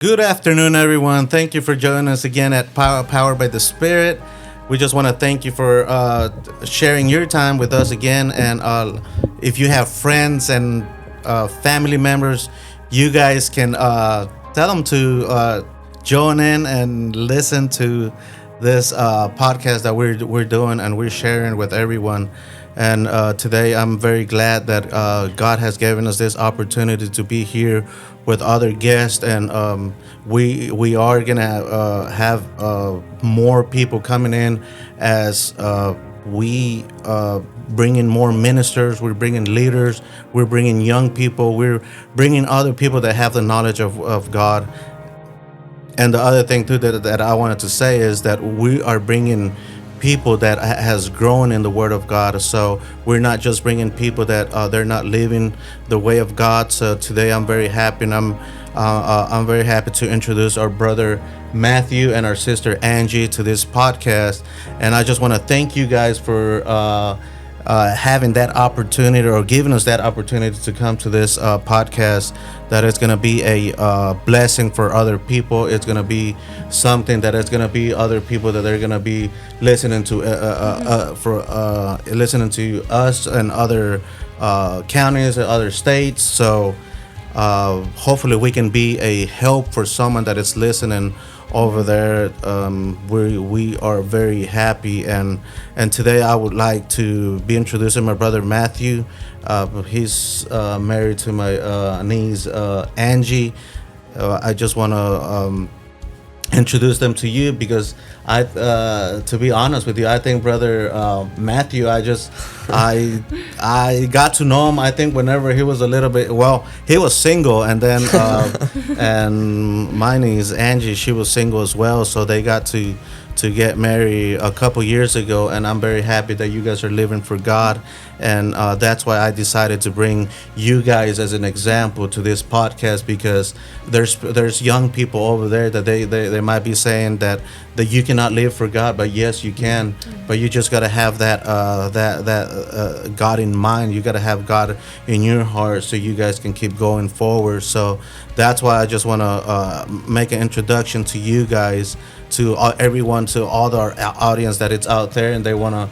Good afternoon, everyone. Thank you for joining us again at Power by the Spirit. We just want to thank you for sharing your time with us again. And if you have friends and family members, you guys can tell them to join in and listen to this podcast that we're doing and we're sharing with everyone. And today, I'm very glad that God has given us this opportunity to be here with other guests, and we are gonna have more people coming in as we bring in more ministers. We're bringing leaders. We're bringing young people. We're bringing other people that have the knowledge of God. And the other thing too that I wanted to say is that we are bringing people that has grown in the Word of God. So we're not just bringing people that they're not living the way of God. So today I'm very happy, and I'm very happy to introduce our brother Matthew and our sister Angie to this podcast. And I just want to thank you guys for having that opportunity or giving us that opportunity to come to this podcast. That is going to be a blessing for other people. It's going to be something that is going to be other people that they're going to be listening to for listening to us and other counties and other states. So hopefully we can be a help for someone that is listening over there. We are very happy, and today I would like to be introducing my brother Matthew. He's married to my niece Angie. I just want to introduce them to you because to be honest with you, I think brother Matthew, I got to know him. I think whenever he was a little bit, well, he was single, and then and my niece Angie, she was single as well, so they got to get married a couple years ago, and I'm very happy that you guys are living for God. And that's why I decided to bring you guys as an example to this podcast, because there's young people over there that they might be saying that you cannot live for God, but yes you can. But you just got to have that God in mind. You got to have God in your heart so you guys can keep going forward. So that's why I just want to make an introduction to you guys, to everyone, to all the audience that it's out there, and they want to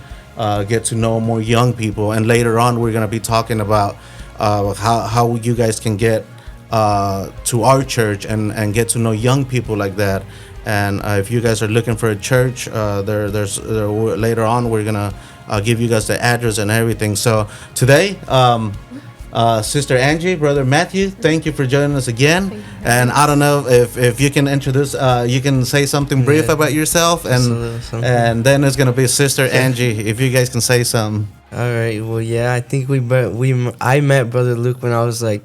get to know more young people. And later on we're going to be talking about how you guys can get to our church and get to know young people like that. And if you guys are looking for a church, later on we're going to give you guys the address and everything. So today, Sister Angie, Brother Matthew, thank you for joining us again. And I don't know if you can introduce, you can say something brief about yourself, and then it's gonna be Sister Angie. If you guys can say something. All right. Well, yeah, I think I met Brother Luke when I was like,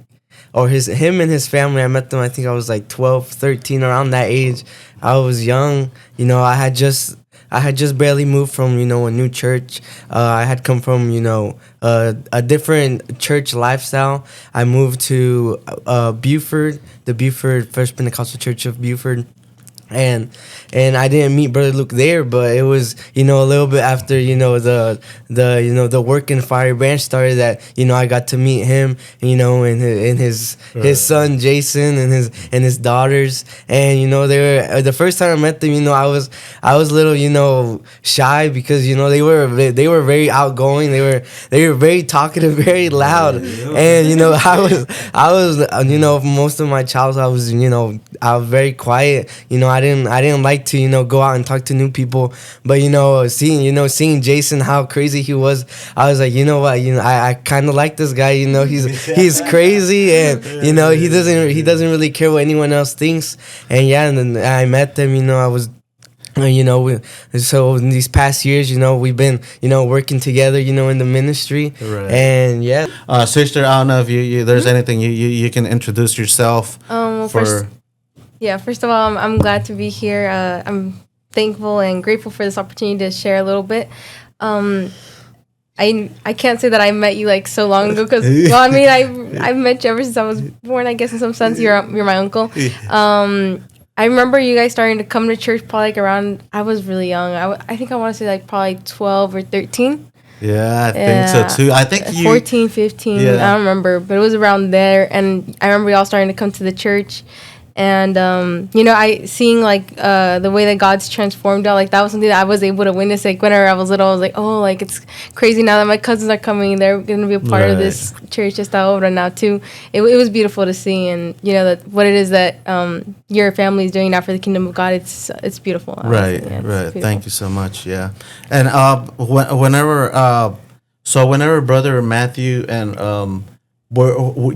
or him and his family. I met them. I think I was like 12, 13, around that age. I was young. I had just barely moved from, a new church. I had come from, a different church lifestyle. I moved to Buford, the Buford First Pentecostal Church of Buford. And I didn't meet Brother Luke there, but it was, a little bit after, the work in Fire Branch started that, I got to meet him, and his son Jason and his daughters. And, they were, the first time I met them, I was a little, shy because, they were very outgoing. They were very talkative, very loud. And, I was, most of my childhood, I was very quiet. I didn't like to go out and talk to new people, but seeing Jason, how crazy he was, I was like, I kind of like this guy. He's crazy, and he doesn't really care what anyone else thinks. And yeah, and then I met them. I was. So in these past years, we've been, working together, in the ministry. Right. And yeah. Sister, I don't know if there's anything you can introduce yourself. First of all, I'm glad to be here. I'm thankful and grateful for this opportunity to share a little bit. I can't say that I met you like so long ago because I've met you ever since I was born. I guess in some sense you're my uncle. I remember you guys starting to come to church probably like around. I was really young. I think I want to say like probably 12 or 13. Yeah, I think so too. I think 14, 15. Yeah. I don't remember, but it was around there. And I remember y'all starting to come to the church. And I seeing like the way that God's transformed out, like that was something that I was able to witness. Like whenever I was little, I was like, oh, like it's crazy now that my cousins are coming, they're gonna be a part of this church just over now too. It was beautiful to see, and that what it is that your family is doing now for the kingdom of God, it's beautiful. Right, yeah, right. beautiful. Thank you so much. Yeah, and whenever Brother Matthew and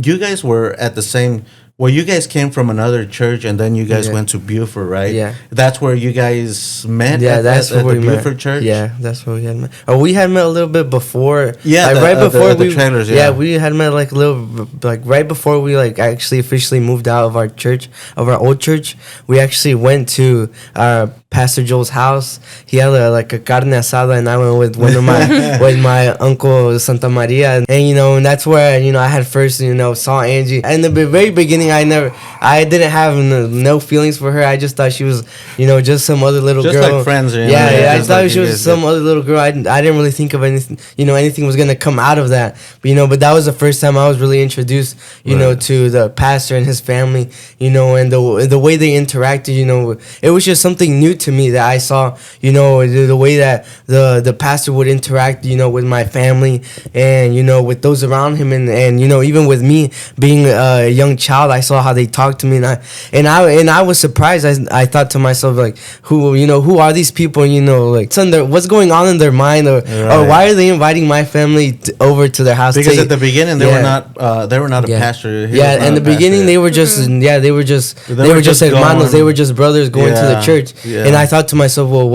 you guys were at the same. Well, you guys came from another church, and then you guys went to Buford, right? Yeah. That's where you guys met. Yeah, that's where we the Buford met. Church. Yeah, that's where we had met. Oh, we had met a little bit before. Yeah, like right before the trailers. Yeah, we had met like a little, like right before we like actually officially moved out of our church, of our old church. We actually went to Pastor Joel's house. He had a carne asada, and I went with one of my with my uncle Santa Maria, and and that's where I had first saw Angie. And in the very beginning, I didn't have no feelings for her. I just thought she was just some other little girl. Just like friends. Yeah. I thought she was some other little girl. I didn't really think of anything. Anything was gonna come out of that. But that was the first time I was really introduced. To the pastor and his family. And the way they interacted. It was just something new to me that I saw, the way that the pastor would interact, with my family and, with those around him and even with me being a young child, I saw how they talked to me and I was surprised. I thought to myself, like, who are these people, like what's going on in their mind or why are they inviting my family over to their house? Because at the beginning they were not a pastor. In the beginning they were just they were just hermanos, they were just brothers going to the church. And I thought to myself, well,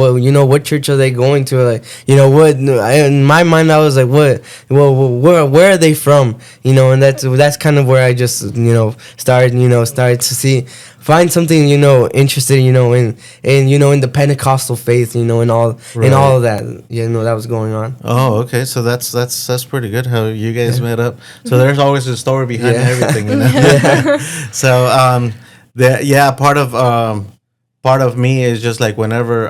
what church are they going to? Like, what? In my mind, I was like, what? Well, where are they from? And that's kind of where I just, started to find something, interested, in the Pentecostal faith, and all of that, that was going on. Oh, okay. So that's pretty good how you guys met up. So there's always a story behind everything, So, part of me is just like whenever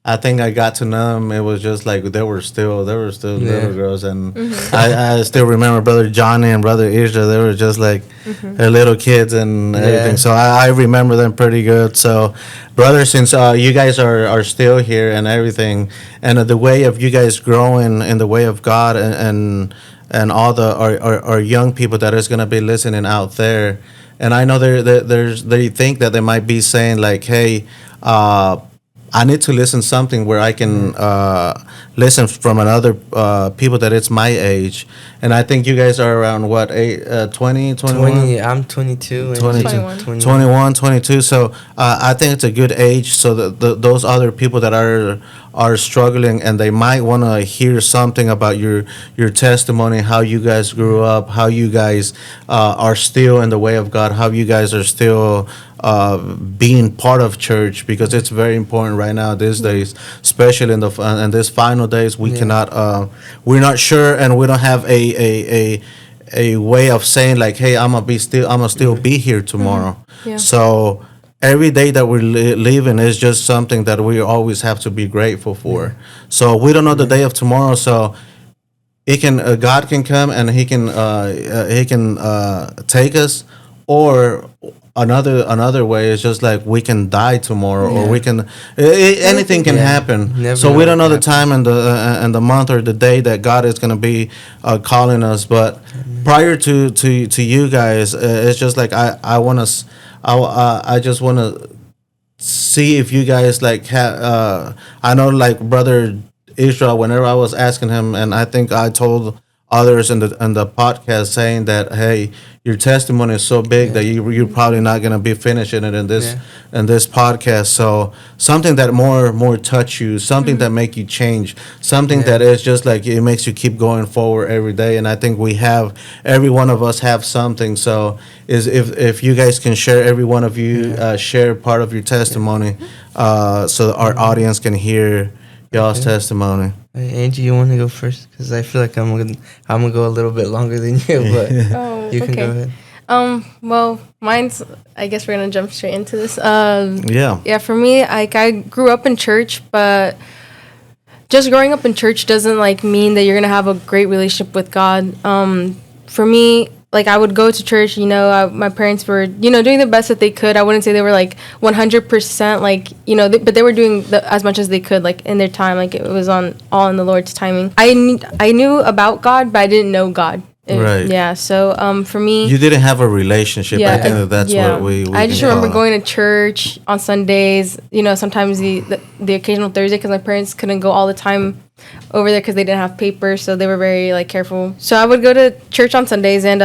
I think I got to know them, it was just like they were still little girls, and I still remember Brother Johnny and Brother Isra. They were just like little kids and everything. So I remember them pretty good. So, brother, since you guys are still here and everything, and the way of you guys growing in the way of God and all our young people that is gonna be listening out there. And I know they think that they might be saying like, hey, I need to listen something where I can listen from another people that it's my age. And I think you guys are around what, 20, 21? 20, I'm 22. 21, 22. So I think it's a good age so that those other people that are struggling and they might want to hear something about your testimony, how you guys grew up, how you guys are still in the way of God, how you guys are still being part of church, because it's very important right now these days, especially in these final days. We cannot we're not sure, and we don't have a way of saying like, hey, I'm gonna still be here tomorrow. So every day that we're living is just something that we always have to be grateful for. So we don't know the day of tomorrow, so it can God can come and he can take us, or another way is just like we can die tomorrow, or we can anything can happen. So we don't know the time and the month or the day that God is going to be calling us. But prior to you guys, it's just like I just want to see if you guys like I know like Brother Israel, whenever I was asking him, and I think I told others in the podcast saying that, hey, your testimony is so big that you're probably not going to be finishing it in this podcast. So something that more touch you, something that make you change, something that is just like it makes you keep going forward every day. And I think every one of us have something. So if you guys can share, every one of you share part of your testimony, so our audience can hear y'all's testimony. Angie, you want to go first? Because I feel like I'm gonna go a little bit longer than you, but you can go ahead. Well, mine's, I guess we're gonna jump straight into this. For me, like, I grew up in church, but just growing up in church doesn't like mean that you're gonna have a great relationship with God. For me, like I would go to church, my parents were, doing the best that they could. I wouldn't say they were like 100%, like, but they were doing as much as they could, like in their time, like it was all in the Lord's timing. I knew about God, but I didn't know God. Right. Yeah. So for me, you didn't have a relationship. yeah, I think that's what we I just can remember call it. going to church on Sundays. Sometimes the occasional Thursday, because my parents couldn't go all the time over there because they didn't have paper, so they were very like careful. So I would go to church on Sundays, and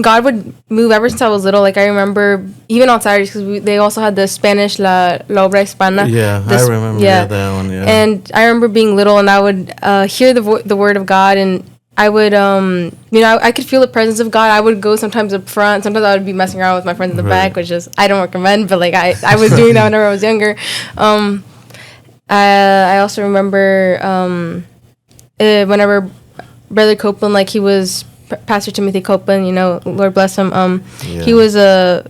God would move ever since I was little. Like I remember even on Saturdays, because they also had the Spanish la obra hispana. Yeah, I remember that one. Yeah, and I remember being little, and I would hear the word of God, and I would I could feel the presence of God. I would go sometimes up front. Sometimes I would be messing around with my friends in the back, which is I don't recommend, but like I was doing that whenever I was younger. I also remember whenever Brother Copeland, like he was Pastor Timothy Copeland, Lord bless him. He was a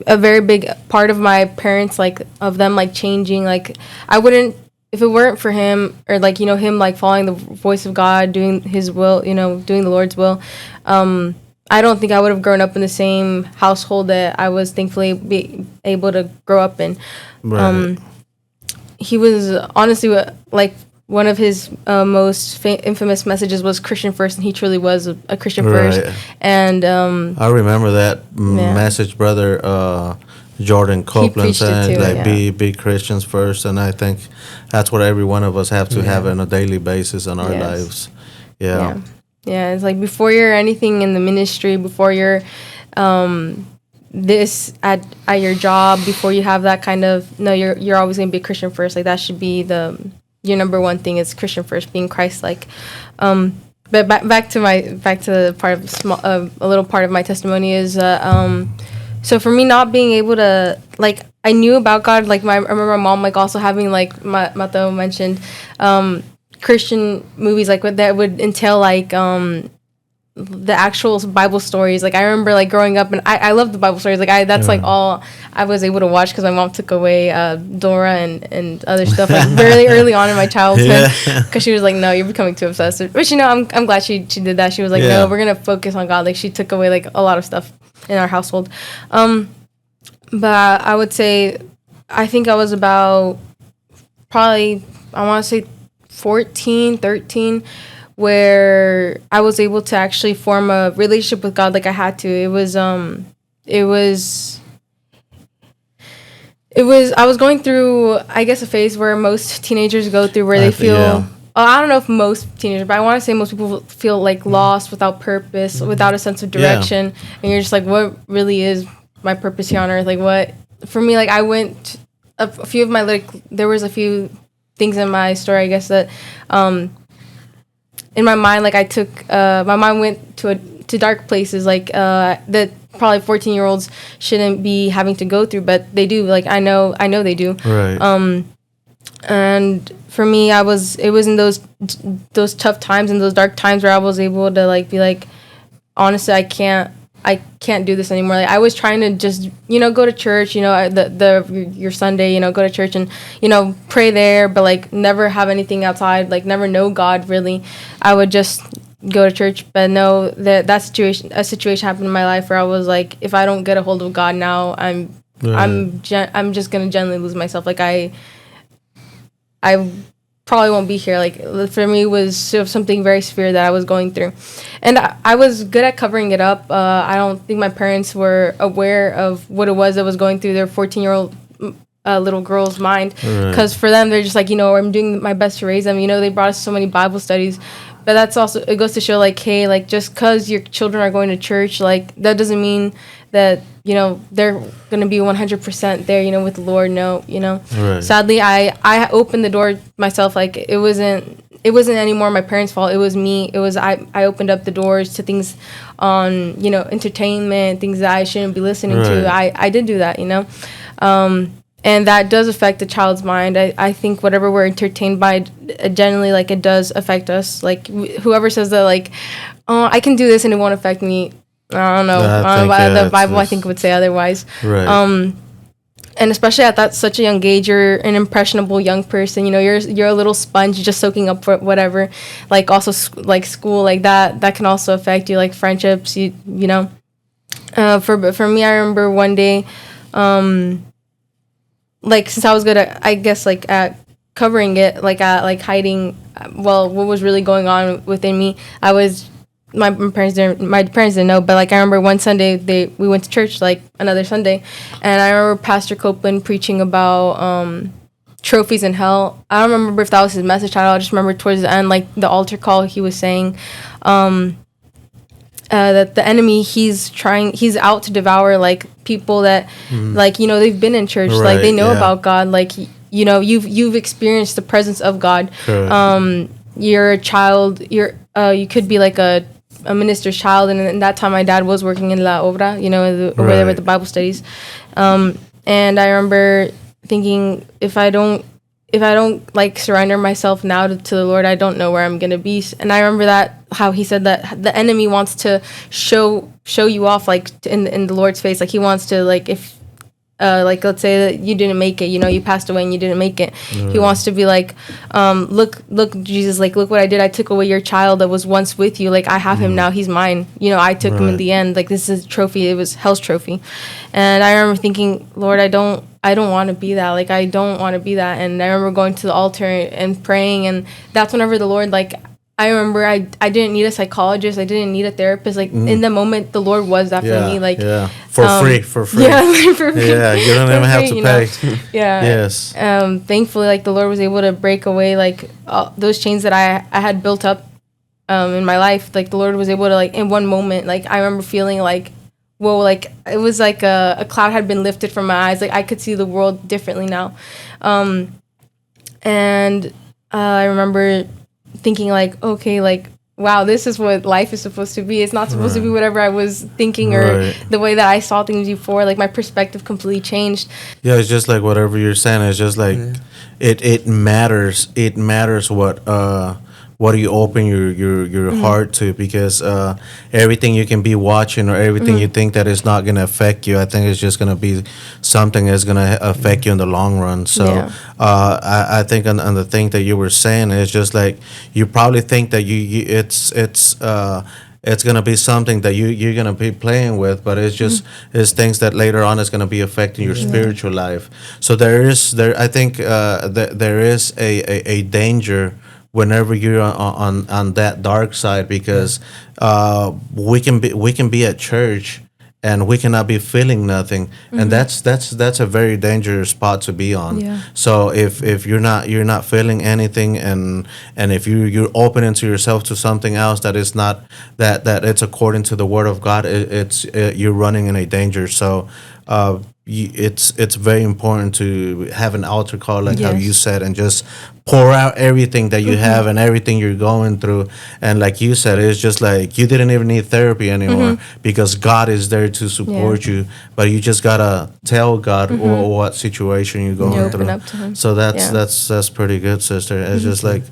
very big part of my parents, like of them like changing. Like I wouldn't, if it weren't for him, or like him like following the voice of God, doing His will, doing the Lord's will. I don't think I would have grown up in the same household that I was thankfully be able to grow up in. right. He was honestly like one of his most infamous messages was Christian first, and he truly was a Christian first. And I remember that message, Brother Jordan Copeland said, too, like be Christians first, and I think that's what every one of us have to have on a daily basis in our lives. Yeah, it's like before you're anything in the ministry, before you're this at your job, before you have that kind of you're always gonna be a Christian first. Like that should be your number one thing is Christian first, being Christ-like. But back to the part of a little part of my testimony is so for me not being able to, like, I knew about God, like I remember my mom like also having, like Mateo mentioned, Christian movies like that would entail like the actual Bible stories. Like I remember like growing up, and I love the Bible stories. Like that's like all I was able to watch because my mom took away Dora and other stuff like really early on in my childhood, because she was like, no, you're becoming too obsessed. But I'm glad she did that. She was like, no, we're gonna focus on God. Like she took away like a lot of stuff in our household. But I would say I think I was about probably, I want to say 14, 13, where I was able to actually form a relationship with God like I had to. It was I was going through, I guess, a phase where most teenagers go through, where they feel, I don't know if most teenagers, but I want to say most people feel like lost, without purpose, without a sense of direction. And you're just like, what really is my purpose here on earth? Like what, for me, like I went, a few of my, like, there was a few things in my story, I guess, that, in my mind, like I took, my mind went to dark places, like that probably 14-year-olds shouldn't be having to go through, but they do. Like I know they do. Right. And for me, it was in those tough times and those dark times where I was able to like be like, honestly, I can't do this anymore. Like I was trying to just, go to church, your Sunday, go to church and, pray there, but like never have anything outside, like never know God really. I would just go to church, but no, a situation happened in my life where I was like, if I don't get a hold of God now, I'm just gonna generally lose myself. Like I probably won't be here. Like for me, it was sort of something very severe that I was going through, and I was good at covering it up. I don't think my parents were aware of what it was that was going through their 14-year-old little girl's mind, because for them, they're just like, I'm doing my best to raise them. They brought us so many Bible studies, but that's also, it goes to show like, hey, like just because your children are going to church, like that doesn't mean that they're gonna be 100% there, with the Lord. No, Right. Sadly, I opened the door myself. Like it wasn't anymore my parents' fault. It was me. It was I opened up the doors to things on entertainment, things that I shouldn't be listening to. I did do that, and that does affect the child's mind. I think whatever we're entertained by, generally, like, it does affect us. Like, whoever says that, like, oh, I can do this and it won't affect me, I don't know. The Bible, I think, would say otherwise. Right. and especially at that such a young age, you're an impressionable young person. You're a little sponge, just soaking up for whatever. Like also like school, like that can also affect you, like friendships. You know. For me, I remember one day, like since I was good at, I guess, like at covering it, like at like hiding, well, what was really going on within me. My parents didn't know, but like I remember one Sunday we went to church, like another Sunday, and I remember Pastor Copeland preaching about trophies in hell. I don't remember if that was his message title. I just remember towards the end, like the altar call, he was saying that the enemy, he's out to devour like people that like they've been in church, Right, like they know yeah. about God, like you've experienced the presence of God. Correct. You're a child, you could be like a minister's child, and in that time my dad was working in La Obra, over there with the Bible studies, and I remember thinking, if I don't like surrender myself now to the Lord, I don't know where I'm gonna be. And I remember that how he said that the enemy wants to show you off, like in the Lord's face, like he wants to, like, if like let's say that you didn't make it, you passed away and you didn't make it. He wants to be like, look Jesus, like look what I did. I took away your child that was once with you. Like I have him now. He's mine. I took him in the end. Like this is a trophy. It was hell's trophy. And I remember thinking, Lord, I don't want to be that. Like I don't want to be that. And I remember going to the altar and praying, and that's whenever the Lord, like, I remember I didn't need a psychologist. I didn't need a therapist. Like in the moment, the Lord was that for me. Like for free. Yeah, like for free. Yeah, you don't even have to pay. Yeah. Yes. Thankfully, like the Lord was able to break away like those chains that I had built up in my life. Like the Lord was able to, like, in one moment, like I remember feeling like, whoa, like it was like a cloud had been lifted from my eyes. Like I could see the world differently now. And I remember thinking like, okay, like, wow, this is what life is supposed to be. It's not supposed to be whatever I was thinking or the way that I saw things before. Like my perspective completely changed. Yeah, it's just like whatever you're saying. It's just like it matters. It matters what do you open your heart to, because everything you can be watching or everything you think that is not going to affect you, I think it's just going to be something that's going to affect you in the long run. So I think on the thing that you were saying, is just like you probably think that it's gonna be something that you're gonna be playing with, but it's just it's things that later on is gonna be affecting your spiritual life. So I think there is a danger whenever you're on that dark side, because we can be at church and we cannot be feeling nothing, and that's a very dangerous spot to be on. So if you're not feeling anything, and if you're opening to yourself to something else that is not that it's according to the Word of God, you're running in a danger. So it's very important to have an altar call, like how you said, and just pour out everything that you have and everything you're going through. And like you said, it's just like you didn't even need therapy anymore, because God is there to support you, but you just gotta tell God what situation you're going through. Up to him. So that's pretty good, sister. It's just like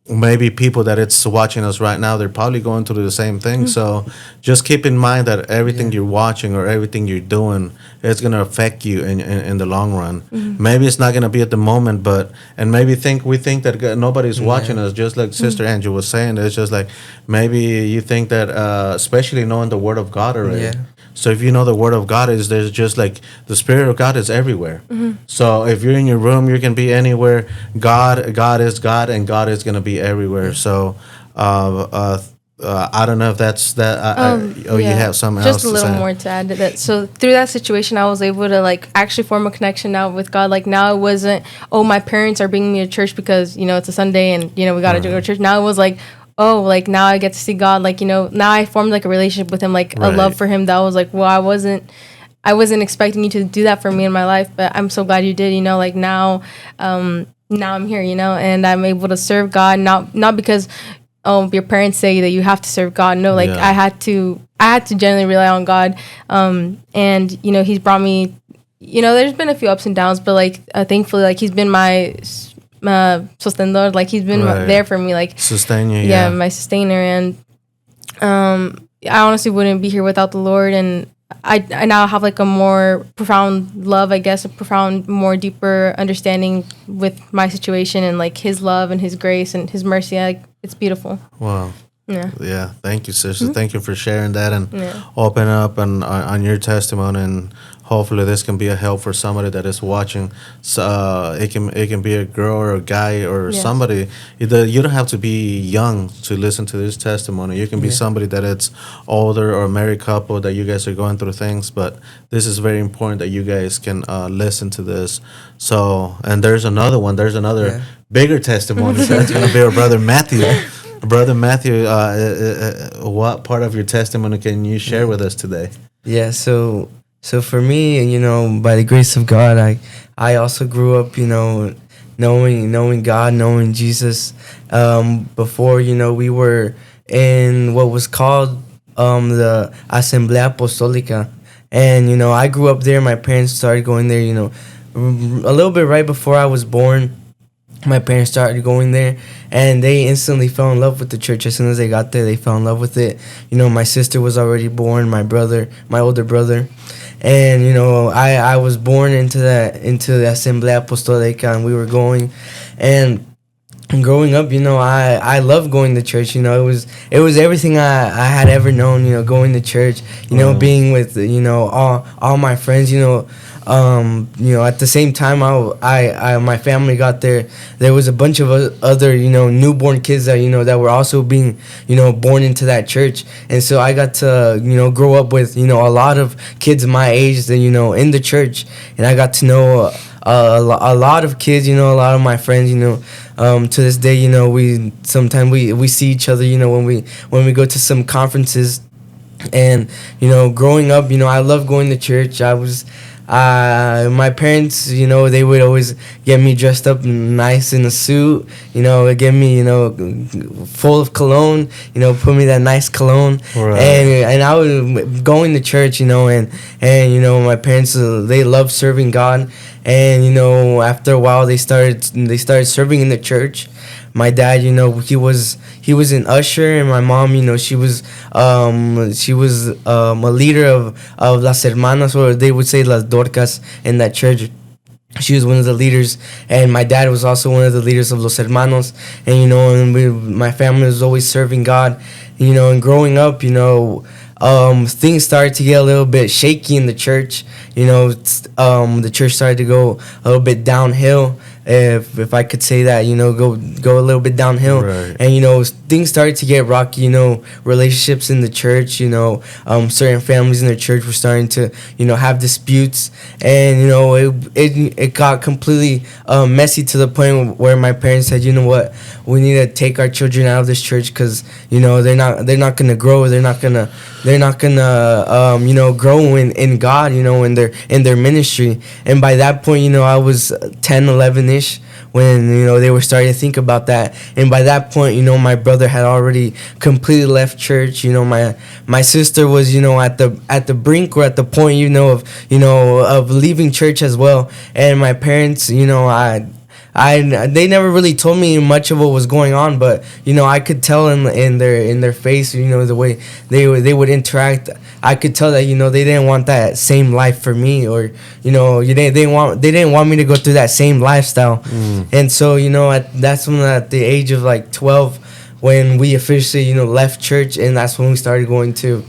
maybe people that it's watching us right now, they're probably going through the same thing. So just keep in mind that everything you're watching or everything you're doing, it's going to affect you in the long run. Maybe it's not going to be at the moment, and maybe we think that nobody's watching us, just like Sister Angie was saying. It's just like maybe you think that, especially knowing the Word of God already. So if you know the Word of God there's just like the Spirit of God is everywhere. So if you're in your room, you can be anywhere. God is God, and God is going to be everywhere. So I don't know if that's that. You have something else just a to little say. more to add to that. So through that situation, I was able to like actually form a connection now with God. Like now it wasn't, oh, my parents are bringing me to church because it's a Sunday and we got to go to church. Now it was like, oh, like now I get to see God. Like now I formed like a relationship with him, like a love for him that was like, well, I wasn't expecting you to do that for me in my life, but I'm so glad you did. Like now I'm here, and I'm able to serve God, not because your parents say that you have to serve God. No, like I had to genuinely rely on God. And he's brought me, there's been a few ups and downs, but like thankfully, like he's been my sostenedor, like he's been there for me, like sustain you, my sustainer. And I honestly wouldn't be here without the Lord. And I now have like a more profound love, I guess, a profound, more deeper understanding with my situation, and like His love and His grace and His mercy. Like, it's beautiful. Wow. Yeah. Yeah. Thank you, sister. Thank you for sharing that and open up and on your testimony, and hopefully this can be a help for somebody that is watching. So it can be a girl or a guy or somebody. You don't have to be young to listen to this testimony. You can be somebody that it's older or a married couple that you guys are going through things. But this is very important that you guys can listen to this. So, and there's another one. There's another bigger testimony. That's going to be our brother Matthew. Brother Matthew, what part of your testimony can you share with us today? Yeah, so for me, you know, by the grace of God, I also grew up, you know, knowing God, knowing Jesus. Before, you know, we were in what was called the Asamblea Apostolica, and you know, I grew up there. My parents started going there, you know, a little bit right before I was born. My parents started going there, and they instantly fell in love with the church. As soon as they got there, they fell in love with it. You know, my sister was already born, my older brother, and you know, I was born into the Asamblea Apostolica, and we were going, and growing up, you know, I loved going to church. You know, it was everything I had ever known. You know, going to church. You know, being with, you know, all my friends. You know, at the same time, I my family got there. There was a bunch of other, you know, newborn kids that, you know, that were also being, you know, born into that church, and so I got to, you know, grow up with, you know, a lot of kids my age that, you know, in the church, and I got to know a lot of kids, you know, a lot of my friends, you know. To this day, you know, we sometimes we see each other, you know, when we go to some conferences, and you know, growing up, you know, I love going to church. My parents, you know, they would always get me dressed up nice in a suit, you know, get me, you know, full of cologne, you know, put me that nice cologne, and I was going to church, you know, and you know, my parents, they love serving God, and you know, after a while they started serving in the church. My dad, you know, he was an usher, and my mom, you know, she was a leader of las hermanas, or they would say las dorcas, in that church. She was one of the leaders, and my dad was also one of the leaders of los hermanos. And you know, and my family was always serving God, you know. And growing up, you know, things started to get a little bit shaky in the church. You know, the church started to go a little bit downhill, if I could say that. You know, go a little bit downhill, and you know, things started to get rocky. You know, relationships in the church. You know, certain families in the church were starting to, you know, have disputes, and you know, it got completely messy to the point where my parents said, you know what, we need to take our children out of this church, because you know, they're not gonna grow. They're not gonna you know, grow in God, you know, in their ministry. And by that point, you know, I was 10, 11-ish when, you know, they were starting to think about that. And by that point, you know, my brother had already completely left church. You know, my sister was, you know, at the brink, or at the point, you know, of leaving church as well. And my parents, you know, they never really told me much of what was going on, but you know, I could tell in their face, you know, the way they would interact. I could tell that, you know, they didn't want that same life for me, or you know, they didn't want me to go through that same lifestyle. And so, you know, that's when, at the age of like 12, when we officially, you know, left church, and that's when we started going to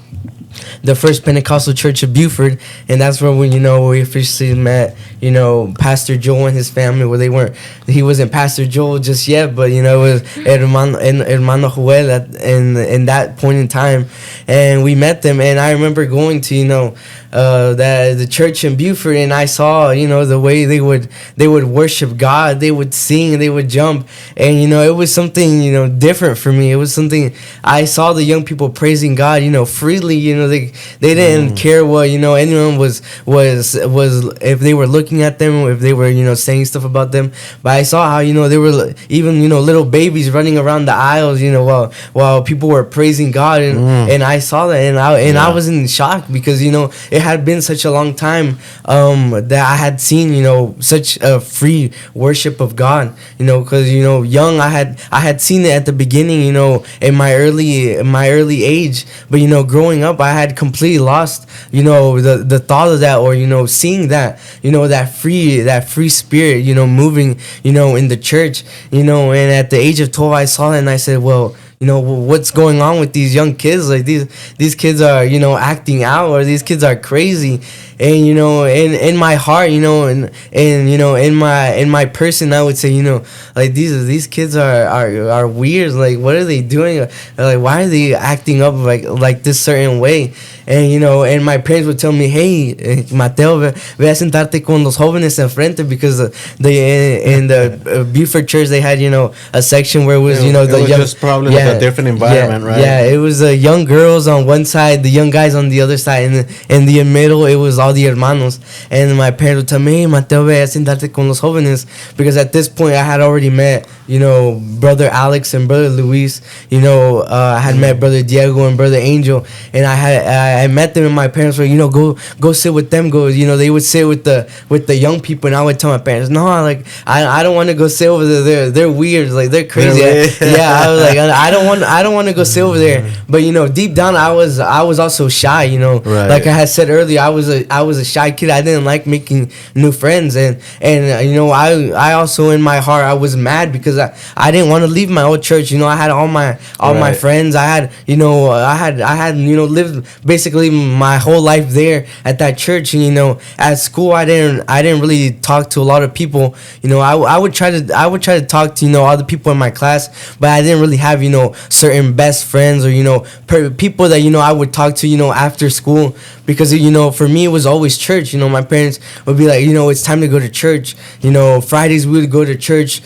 the First Pentecostal Church of Buford, and that's where we officially met, you know, Pastor Joel and his family. Well, he wasn't Pastor Joel just yet, but you know, it was Hermano Joel in that point in time, and we met them. And I remember going to, you know, the church in Buford, and I saw, you know, the way they would worship God. They would sing, they would jump, and you know, it was something, you know, different for me. It was something, I saw the young people praising God, you know, freely. You know, they didn't care what, you know, anyone was if they were looking at them, or if they were, you know, saying stuff about them. But I saw how, you know, they were even, you know, little babies running around the aisles, you know, while people were praising God, and I saw that, and I was in shock, because you know, it it had been such a long time that I had seen, such a free worship of God, because young I had seen it at the beginning, in my early age, but growing up I had completely lost, the thought of that, or seeing that, that free spirit, moving, in the church, and at the age of 12 I saw it and I said, well, what's going on with these young kids? Like these kids are, acting out, or these kids are crazy. And in my heart, and in my person, I would say, like these kids are weird. Like, what are they doing? Like, why are they acting up like this certain way? And and my parents would tell me, hey, Mateo, ve a sentarte con los jóvenes enfrente, because in the Buford church they had a section where it was the was young, just probably like a different environment, right? Yeah, it was the young girls on one side, the young guys on the other side, and in the middle it was all the hermanos. And my parents would tell me, hey, Mateo, ve a sentarte con los jóvenes, because at this point I had already met brother Alex and brother Luis. I had met brother Diego and brother Angel, and I met them, and my parents were go sit with them. They would sit with the young people, and I would tell my parents, no, like I don't want to go sit over there. They're weird, like they're crazy. Yeah, I was like, I don't want to go sit over there. But deep down I was also shy. Right. Like I had said earlier, I was a shy kid. I didn't like making new friends, and I also in my heart I was mad because I didn't want to leave my old church. I had all my friends. I had lived basically my whole life there at that church. And at school I didn't really talk to a lot of people. I would try to talk to all the people in my class, but I didn't really have certain best friends, or people that I would talk to after school, because for me it was always church. My parents would be like, it's time to go to church. Fridays we would go to church.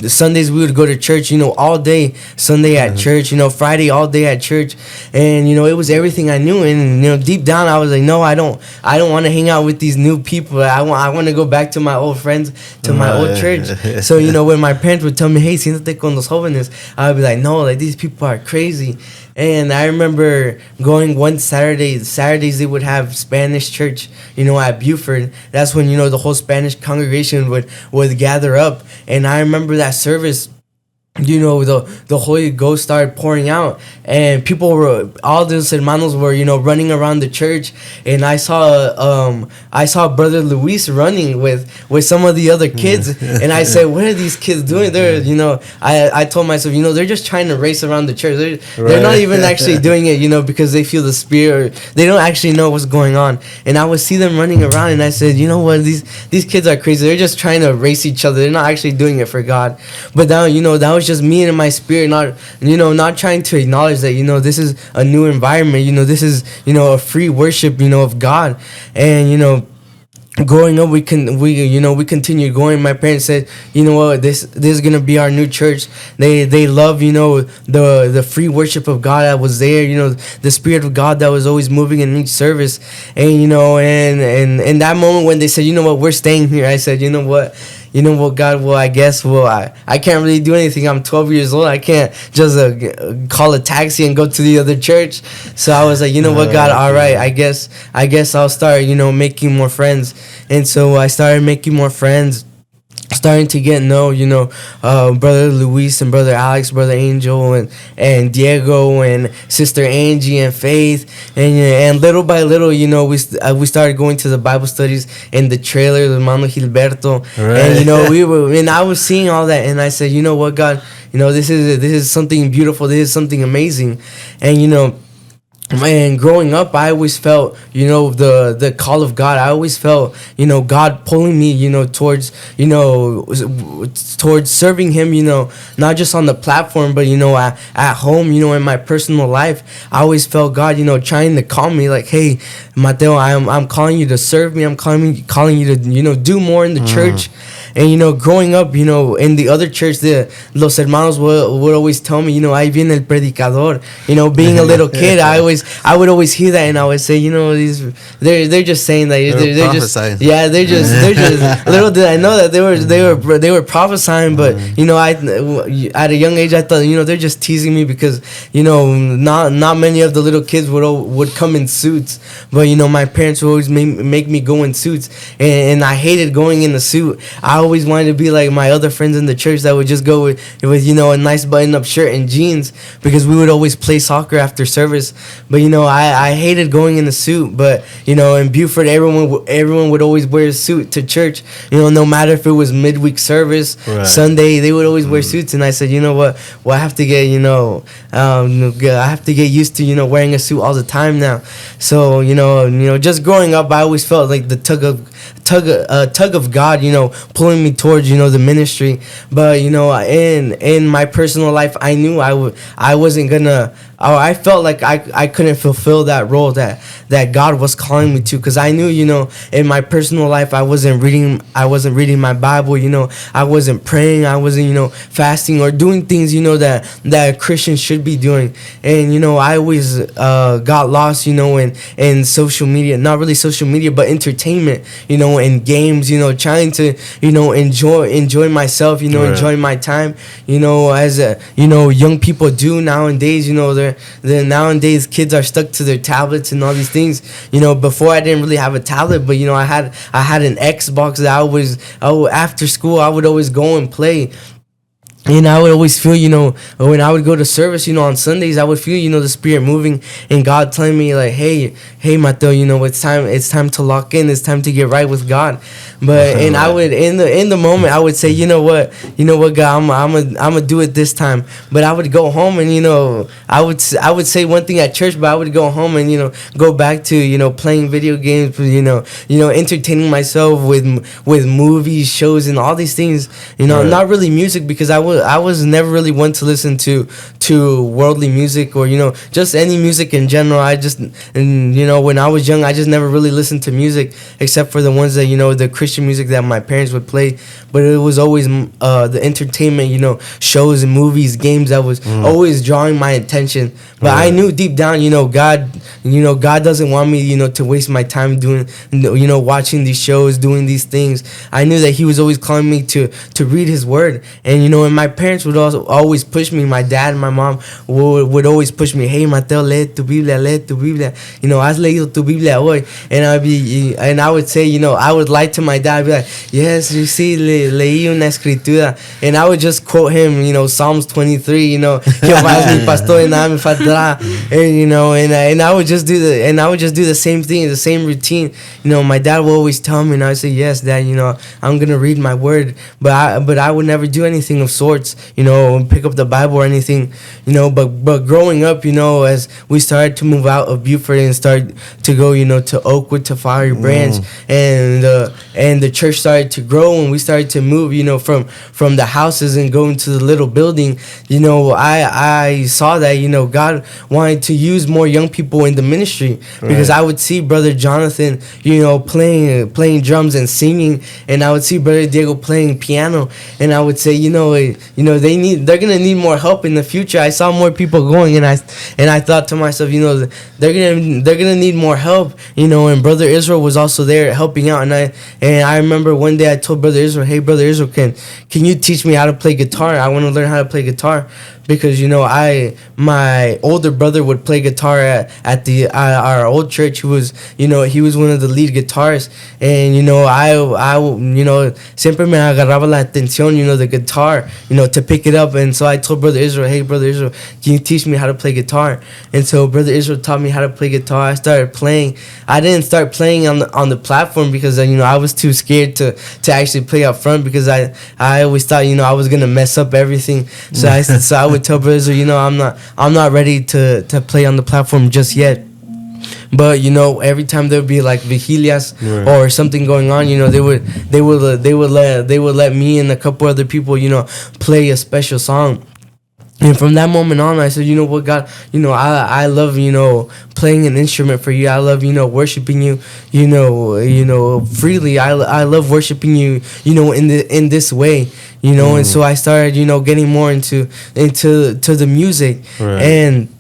Sundays we would go to church. All day. Sunday at church. Friday all day at church. And it was everything I knew. And deep down I was like, no, I don't want to hang out with these new people. I want to go back to my old friends, to my old church. So when my parents would tell me, hey, siéntate con los jóvenes, I would be like, no, like these people are crazy. And I remember going one Saturdays they would have Spanish church, at Buford. That's when, the whole Spanish congregation would gather up. And I remember that service, the Holy Ghost started pouring out, and all those hermanos were, running around the church. And I saw brother Luis running with some of the other kids. And I said, what are these kids doing? They're, I told myself, they're just trying to race around the church. They're not even actually doing it, because they feel the spirit, or they don't actually know what's going on. And I would see them running around, and I said, what, these kids are crazy. They're just trying to race each other. They're not actually doing it for God. But that, that was just me and my spirit, not trying to acknowledge that this is a new environment, this is a free worship of God. And growing up, we continued going. My parents said, what, this is gonna be our new church. They love the free worship of God that was there, the spirit of God that was always moving in each service. And and in that moment when they said, what, we're staying here, I said, God, well, I guess, I can't really do anything. I'm 12 years old. I can't just call a taxi and go to the other church. So I was like, what, God, all right, I guess I'll start, making more friends. And so I started making more friends, starting to get brother Luis and brother Alex, brother Angel and Diego and sister Angie and Faith, and little by little we started going to the Bible studies in the trailer with hermano Gilberto. Right. And I was seeing all that, and I said, what, God, this is something beautiful, this is something amazing. And growing up, I always felt, the call of God. I always felt, God pulling me, towards serving Him, not just on the platform, but, at home, in my personal life. I always felt God, trying to call me like, hey, Mateo, I'm calling you to serve me. I'm calling you to, do more in the church. And, growing up, in the other church, los hermanos would always tell me, ahí viene el predicador. Being a little kid, I would always hear that, and I would say, they're just saying that. They're just little did I know that they were prophesying, but at a young age I thought, they're just teasing me because not many of the little kids would come in suits, but But, you know, my parents would always make me go in suits. And I hated going in a suit. I always wanted to be like my other friends in the church that would just go with you know, a nice button-up shirt and jeans, because we would always play soccer after service. But, you know, I hated going in a suit. But, you know, in Buford, everyone would always wear a suit to church. You know, no matter if it was midweek service, Sunday, they would always wear suits. And I said, you know what? Well, I have to get, you know, I have to get used to, you know, wearing a suit all the time now. So, you know, just growing up, I always felt like the tug of God, you know, pulling me towards, you know, the ministry. But, you know, in my personal life, I knew I wasn't gonna. I felt like I couldn't fulfill that role that God was calling me to, because I knew, you know, in my personal life I wasn't reading my Bible, you know, I wasn't praying, I wasn't, you know, fasting or doing things, you know, that Christians should be doing. And, you know, I always got lost, you know, in social media, not really social media, but entertainment, you know, and games, you know, trying to, you know, enjoy myself, you know, enjoy my time, you know, as you know, young people do nowadays. You know, they're nowadays kids are stuck to their tablets and all these things. You know, before I didn't really have a tablet, but, you know, I had an Xbox that after school I would always go and play. And I would always feel, you know, when I would go to service, you know, on Sundays, I would feel, you know, the Spirit moving and God telling me, like, hey, Mateo, you know, it's time to lock in. It's time to get right with God. But and I would in the moment I would say, you know what, God, I'm gonna do it this time. But I would go home and, you know, I would say one thing at church, but I would go home and, you know, go back to, you know, playing video games, you know, entertaining myself with movies, shows, and all these things. You know, not really music, because I was never really one to listen to worldly music, or, you know, just any music in general. And you know, when I was young, I just never really listened to music except for the ones that, you know, the Christian music that my parents would play. But it was always the entertainment, you know, shows and movies, games that was always drawing my attention. But I knew deep down, you know, God doesn't want me, you know, to waste my time doing, you know, watching these shows, doing these things. I knew that He was always calling me to read His Word. And, you know, and my parents would also always push me. My dad and my mom would always push me. Hey, Mateo, lee tu Biblia. You know, has leído tu Biblia hoy? And I would say, you know, I would lie to my dad. I'd be like, yes, you see, leí una escritura. And I would just quote him, you know, Psalms 23. You know, Jehová es mi pastor y nada me faltará. And, you know, and I would just do the same thing, the same routine. You know, my dad would always tell me, and I would say, yes, Dad, you know, I'm gonna read my Word. But I would never do anything of sorts, you know, pick up the Bible or anything, you know. But growing up, you know, as we started to move out of Buford and start to go, you know, to Oakwood, to Fiery Branch, and the church started to grow, and we started to move, you know, from the houses and go into the little building. You know, I saw that, you know, God wanted to use more young people in the ministry, because I would see Brother Jonathan, you know, playing drums and singing, and I would see Brother Diego playing piano, and I would say, you know, they're gonna need more help in the future. I saw more people going, and I thought to myself, you know, they're gonna need more help, you know. And Brother Israel was also there helping out, and I remember one day I told Brother Israel, hey, Brother Israel, can you teach me how to play guitar? I want to learn how to play guitar. Because, you know, my older brother would play guitar at our old church. He was one of the lead guitarists, and, you know, I you know, siempre me agarraba la atención, you know, the guitar, you know, to pick it up. And so I told Brother Israel, hey, Brother Israel, can you teach me how to play guitar? And so Brother Israel taught me how to play guitar. I started playing. I didn't start playing on the platform because, you know, I was too scared to actually play up front, because I always thought, you know, I was gonna mess up everything. So I would tell Brother Israel, you know, I'm not ready to play on the platform just yet. But, you know, every time there would be like vigilias or something going on, you know, they would let me and a couple other people, you know, play a special song. And from that moment on, I said, you know what, God, you know, I love, you know, playing an instrument for you. I love, you know, worshiping you, you know, freely. I love worshiping you, you know, in this way, you know. And so I started, you know, getting more into the music. And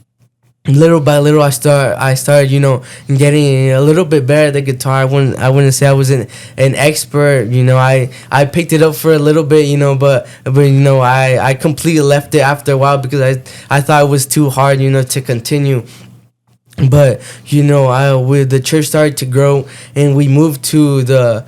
little by little, I started, you know, getting a little bit better at the guitar. I wouldn't say I was an expert, you know. I picked it up for a little bit, you know, but you know, I completely left it after a while, because I thought it was too hard, you know, to continue. But the church started to grow, and we moved to the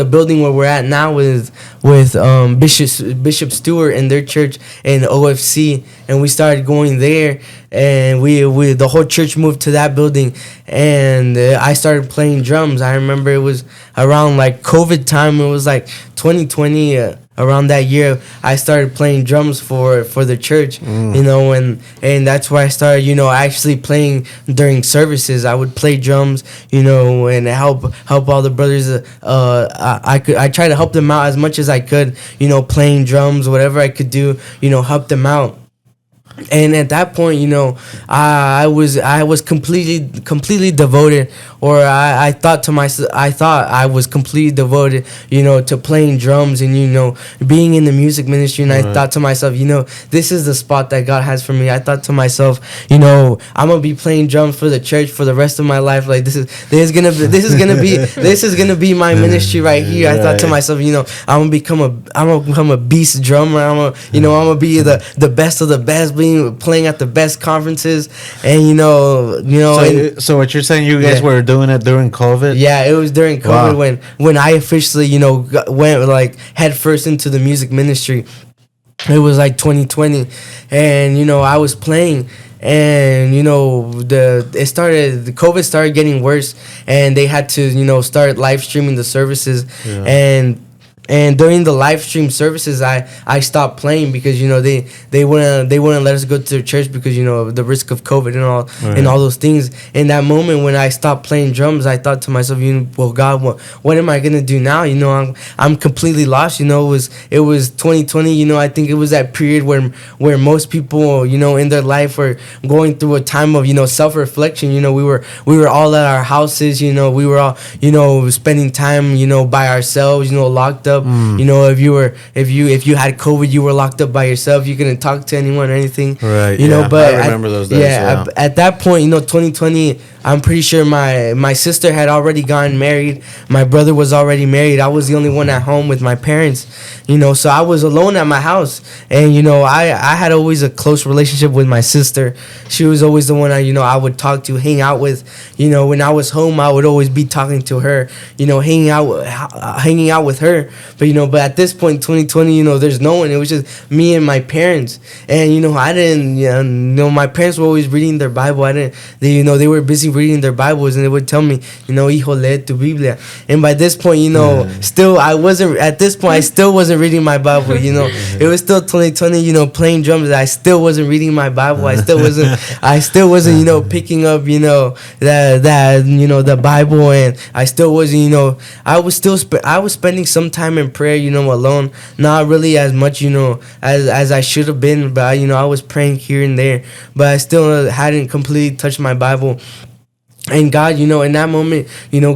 building where we're at now with Bishop Stewart and their church and OFC, and we started going there, and we the whole church moved to that building, and I started playing drums. I remember it was around like COVID time. It was like 2020. Around that year, I started playing drums for the church, and that's where I started, actually playing during services. I would play drums, and help all the brothers. I try to help them out as much as I could, playing drums, whatever I could do, help them out. And at that point, I was completely devoted, or I thought I was completely devoted, to playing drums and being in the music ministry. And I thought to myself, this is the spot that God has for me. I thought to myself, I'm gonna be playing drums for the church for the rest of my life. Like this is gonna be my ministry right here. I thought to myself, I'm gonna become a beast drummer. I'm gonna be the best of the best, playing at the best conferences, and So what you're saying, you guys were doing it during COVID? Yeah, it was during COVID when I officially went like head first into the music ministry. It was like 2020, and I was playing, and the COVID started getting worse, and they had to start live streaming the services, and during the live stream services, I stopped playing because they wouldn't let us go to the church because of the risk of COVID and all those things. In that moment when I stopped playing drums, I thought to myself, well, God, what am I gonna do now? I'm completely lost. It was 2020. I think it was that period where most people in their life were going through a time of self-reflection. We were all at our houses. We were all spending time by ourselves. Locked up. If you had COVID, you were locked up by yourself. You couldn't talk to anyone or anything. Right. But I remember those days. At that point, 2020, I'm pretty sure my sister had already gotten married. My brother was already married. I was the only one at home with my parents. So I was alone at my house, and I had always a close relationship with my sister. She was always the one I would talk to, hang out with. When I was home, I would always be talking to her. Hanging out with her. But at this point, 2020, there's no one. It was just me and my parents. And I didn't. My parents were always reading their Bible. They were busy reading their Bibles, and they would tell me, hijo, lee tu Biblia. And by this point, I still wasn't reading my Bible. It was still 2020. Playing drums. I still wasn't reading my Bible. I still wasn't. Picking up. The Bible, and I still wasn't. I was spending some time in prayer. Alone. Not really as much. As I should have been. But I was praying here and there. But I still hadn't completely touched my Bible. And God, in that moment,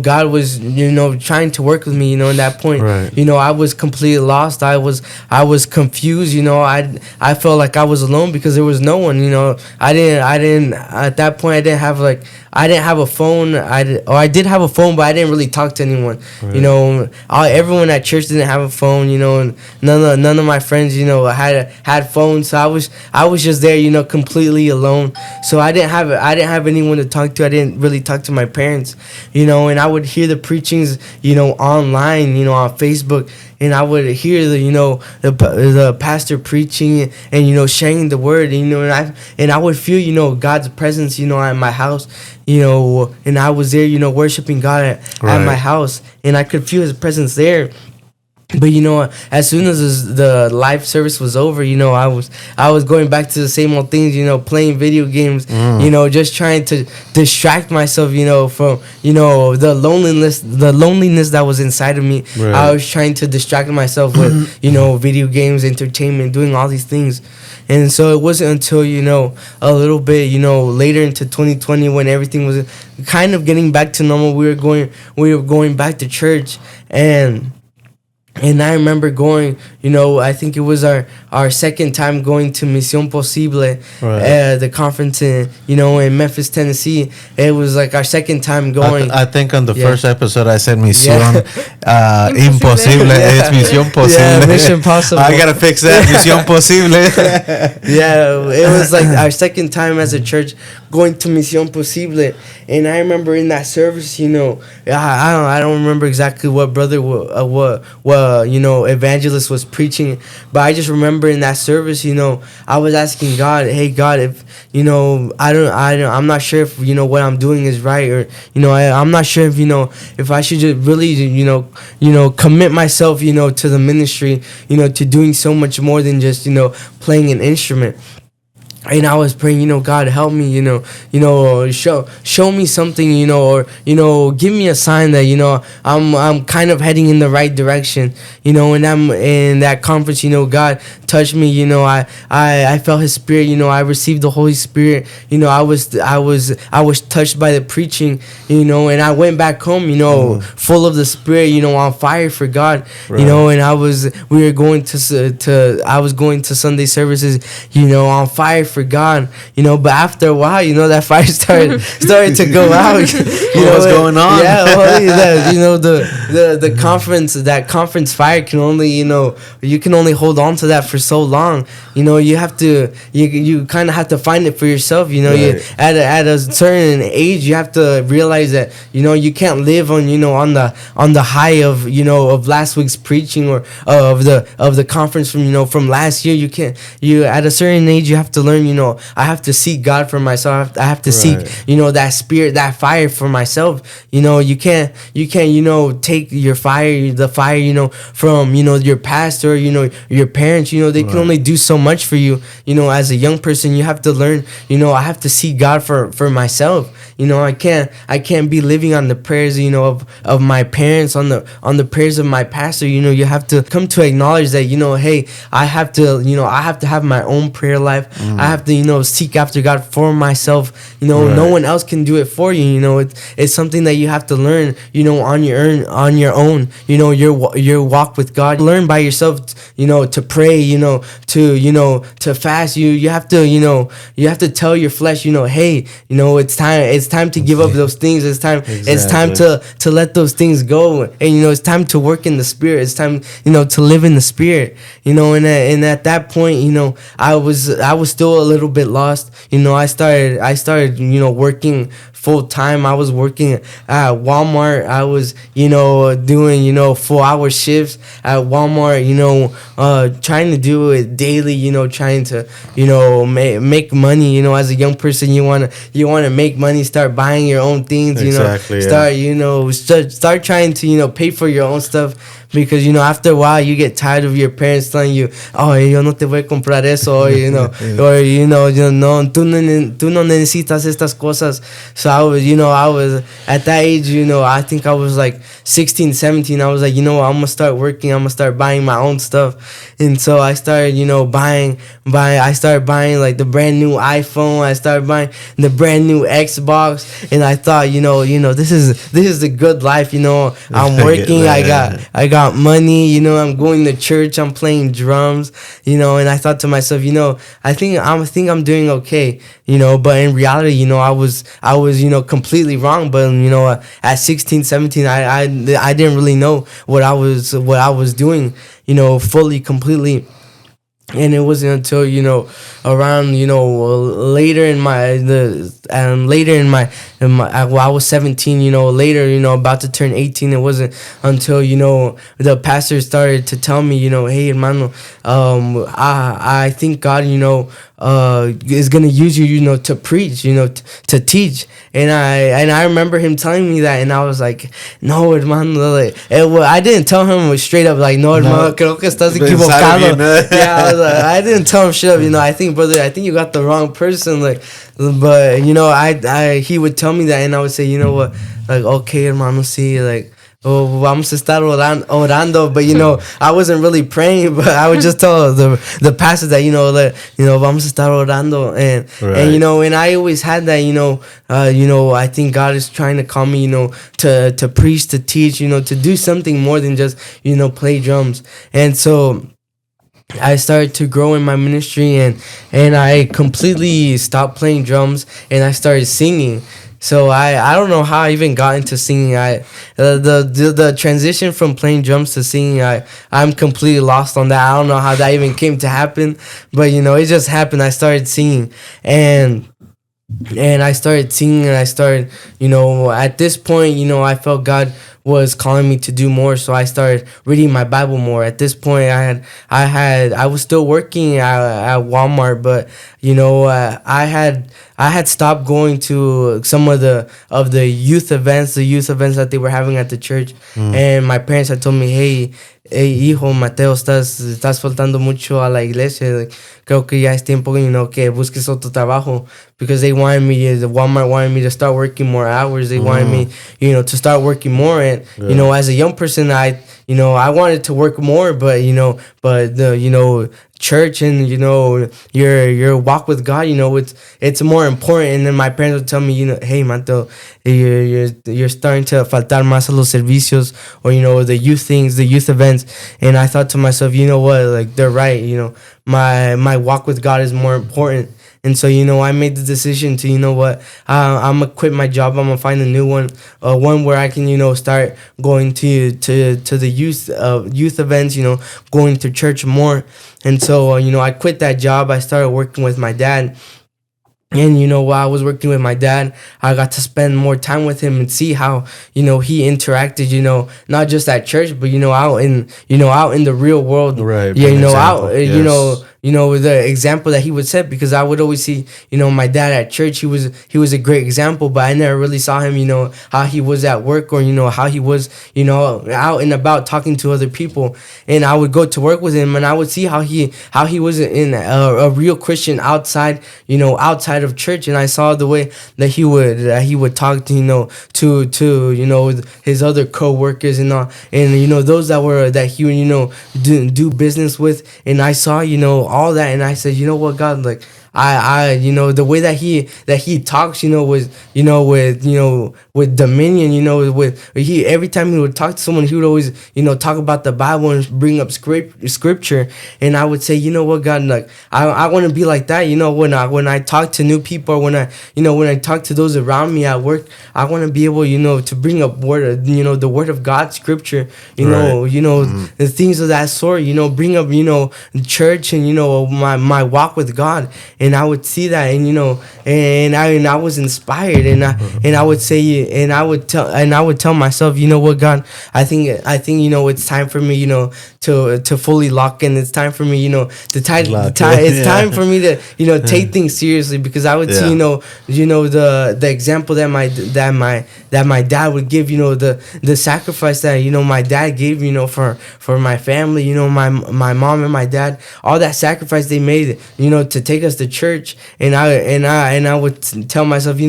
God was, trying to work with me, in that point. Right. I was completely lost. I was confused. I felt like I was alone because there was no one. I didn't at that point. I didn't have a phone. I did have a phone, but I didn't really talk to anyone. Right. Everyone at church didn't have a phone. And none of my friends, had phones. So I was just there, completely alone. So I didn't have anyone to talk to. I didn't really talk to my parents, and I would hear the preachings, online, on Facebook, and I would hear the pastor preaching and sharing the word, and I would feel God's presence, at my house, and I was there, worshiping God at my house, and I could feel His presence there. But as soon as the live service was over, I was going back to the same old things, playing video games, just trying to distract myself, from the loneliness that was inside of me. Right. I was trying to distract myself with video games, entertainment, doing all these things. And so it wasn't until a little bit later into 2020 when everything was kind of getting back to normal. We were going back to church, and I remember going, I think it was our our second time going to Misión Posible, the conference in Memphis, Tennessee. It was like our second time going. I think on the first episode I said Misión Imposible. It's Misión Posible. Yeah, Mission Possible. I gotta fix that. Misión Posible. Yeah, it was like our second time as a church going to Misión Posible, and I remember in that service, I don't remember exactly what brother what evangelist was preaching, but I just remember in that service, I was asking God, hey God, if I'm not sure if what I'm doing is right, or I'm not sure if I should just really commit myself to the ministry, to doing so much more than just playing an instrument. And I was praying, God, help me, show me something, or give me a sign that I'm kind of heading in the right direction, and I'm in that conference, God touched me, I felt His Spirit, I received the Holy Spirit, I was touched by the preaching, and I went back home, full of the Spirit, on fire for God, and I was going to Sunday services, on fire for God, but after a while, that fire started to go out. What's going on? Yeah, the conference, that conference fire can only, you can only hold on to that for so long. You have to, you kind of have to find it for yourself. You at a certain age, you have to realize that you can't live on on the high of of last week's preaching, or of the conference from last year. You can't. At a certain age, you have to learn. I have to seek God for myself. I have to seek, that spirit, that fire for myself. You can't, take your fire, the fire, from, your pastor, your parents, they can only do so much for you. As a young person, you have to learn, I have to seek God for myself. I can't be living on the prayers, of my parents, on the prayers of my pastor. You have to come to acknowledge that, hey, I have to have my own prayer life. I have to, seek after God for myself. No one else can do it for you. It's something that you have to learn, on your own. Your walk with God. Learn by yourself, to pray, to fast. You have to tell your flesh, hey, it's time to give up those things. It's time to let those things go. And it's time to work in the Spirit. It's time, to live in the Spirit. And at that point, I was still a little bit lost. I started working full time. I was working at Walmart. I was doing 4-hour shifts at Walmart, trying to do it daily, trying to make money. As a young person, you want to make money, start buying your own things. Exactly, start trying to pay for your own stuff. Because, after a while, you get tired of your parents telling you, oh, yo no te voy a comprar eso, or, no, tú no necesitas estas cosas. So I was at that age, I think I was like 16, 17. I was like, I'm going to start working. I'm going to start buying my own stuff. And so I started, I started buying like the brand new iPhone. I started buying the brand new Xbox. And I thought, this is the good life. I'm working. I got money, I'm going to church, I'm playing drums, and I thought to myself, I think I'm doing okay, but in reality, I was completely wrong. But at 16, 17, I didn't really know what I was doing, fully, completely. And it wasn't until around later in my I was 17, later, about to turn 18. It wasn't until the pastor started to tell me, hey hermano, I think God is gonna use you, to preach, to teach. And I remember him telling me that, and I was like, no hermano, I didn't tell him straight up like, no hermano, creo que estás equivocado. Yeah, I didn't tell him straight up, I think, brother, I think you got the wrong person, but he would tell me that, and I would say, what, okay hermano, sí, oh, vamos a estar orando, but I wasn't really praying, but I would just tell the pastor that vamos a estar orando, and I always had that, I think God is trying to call me, to preach, to teach, to do something more than just play drums. And so I started to grow in my ministry, and I completely stopped playing drums and I started singing. So I don't know how I even got into singing. The transition from playing drums to singing, I'm completely lost on that. I don't know how that even came to happen, but it just happened. I started singing, and I started singing, and I started, at this point, I felt God was calling me to do more, so I started reading my Bible more. At this point, I was still working at Walmart, but I had stopped going to some of the youth events, that they were having at the church, and my parents had told me, hey, hijo Mateo, estás faltando mucho a la iglesia. Like, creo que ya es tiempo, que busques otro trabajo, because the Walmart wanted me to start working more hours. They wanted me, to start working more, and as a young person, I wanted to work more, but the church and your walk with God, it's more important. And then my parents would tell me, hey Mateo, you're starting to faltar más a los servicios, or the youth things, the youth events. And I thought to myself, you know what, like, they're right. My walk with God is more important. And so, I made the decision to, I'm going to quit my job. I'm going to find a new one, one where I can, start going to the youth events, going to church more. And so, I quit that job. I started working with my dad. And, while I was working with my dad, I got to spend more time with him and see how, he interacted, not just at church, but, out in the real world. Right. Yeah, the example that he would set, because I would always see, my dad at church. He was a great example, but I never really saw him, how he was at work, or, how he was, out and about talking to other people. And I would go to work with him, and I would see how he was in a real Christian outside of church. And I saw the way that he would talk to, to his other co-workers and all, and those that he would do business with. And I saw all that, and I said, what, God, like, I the way that he talks, with dominion, every time he would talk to someone, he would always, talk about the Bible and bring up scripture. And I would say, what, God, like, I want to be like that. When I talk to new people, or when I talk to those around me at work, I want to be able, to bring up the word of God, scripture, the things of that sort, bring up, church, and, my walk with God. And I would see that, and I was inspired, and I would say, and I would tell myself, what, God, I think it's time for me, to fully lock in. It's time for me, it's time for me to take things seriously, because I would see, the example that my dad would give, the sacrifice that my dad gave, for my family, my mom and my dad, all that sacrifice they made, to take us to church. And I would tell myself,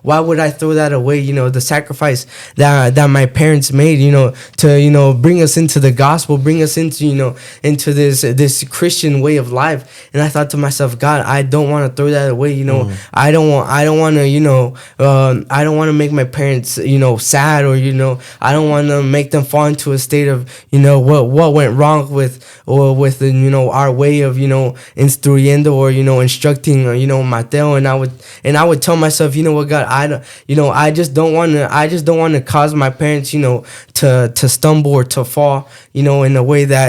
why would I throw that away? The sacrifice that my parents made, to bring us into the gospel, bring us into this Christian way of life. And I thought to myself, God, I don't want to throw that away. I don't want to make my parents sad, or I don't want to make them fall into a state of what went wrong with our way of instruyendo, or instructing Mateo. And I would tell myself, what, God, I just don't want to cause my parents to stumble or to fall in a way that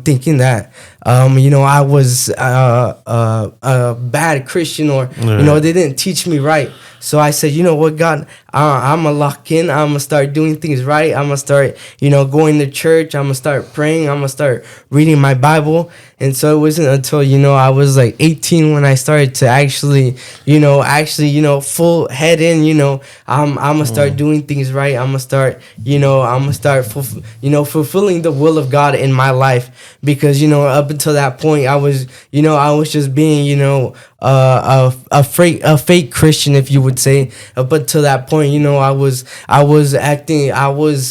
thinking that I was a bad Christian, or they didn't teach me right. So I said, what, God, I'm going to lock in. I'm going to start doing things right. I'm going to start, going to church. I'm going to start praying. I'm going to start reading my Bible. And so it wasn't until, I was like 18 when I started to actually, full head in, I'm going to start doing things right. I'm going to start, fulfilling the will of God in my life. Because, up until that point, I was just being, a fake Christian, if you would say. But to that point, I was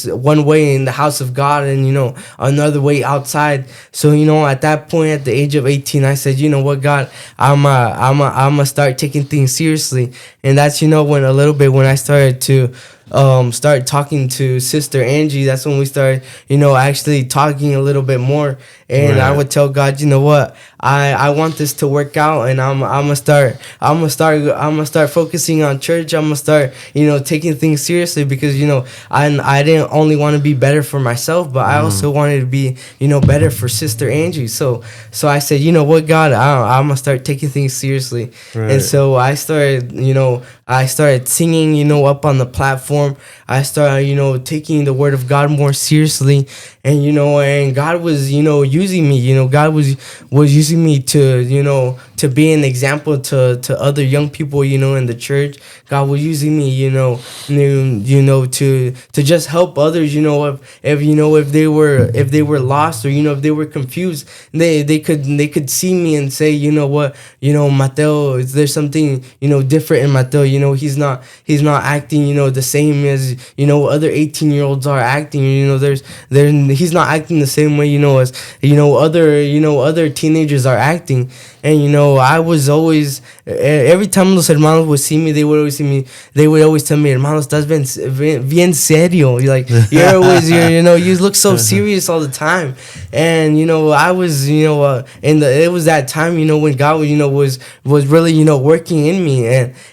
one way in the house of God, and another way outside. So at that point, at the age of 18, I said, what, God, I'm gonna start taking things seriously. And that's when I started to start talking to Sister Angie. That's when we started, actually talking a little bit more. And I would tell God, you know what, I want this to work out, and I'm gonna start focusing on church. I'm gonna start, taking things seriously, because I didn't only want to be better for myself, but I also wanted to be, better for Sister Angie. So I said, you know what, God, I'm gonna start taking things seriously. And so I started singing, up on the platform. I started, taking the word of God more seriously. And, and God was, using me. God was using me to, to be an example to other young people, in the church. God was using me, to just help others, if they were lost, or, if they were confused, they could see me and say, you know what, Mateo, there's something, different in Mateo. He's not acting, the same as, other 18-year-olds are acting. He's not acting the same way, as, other teenagers are acting. And, I was always, every time los hermanos would see me, they would always tell me, hermano, estás bien serio. Like, you're always, you look so serious all the time. And, I was, it was that time, when God, was really, working in me.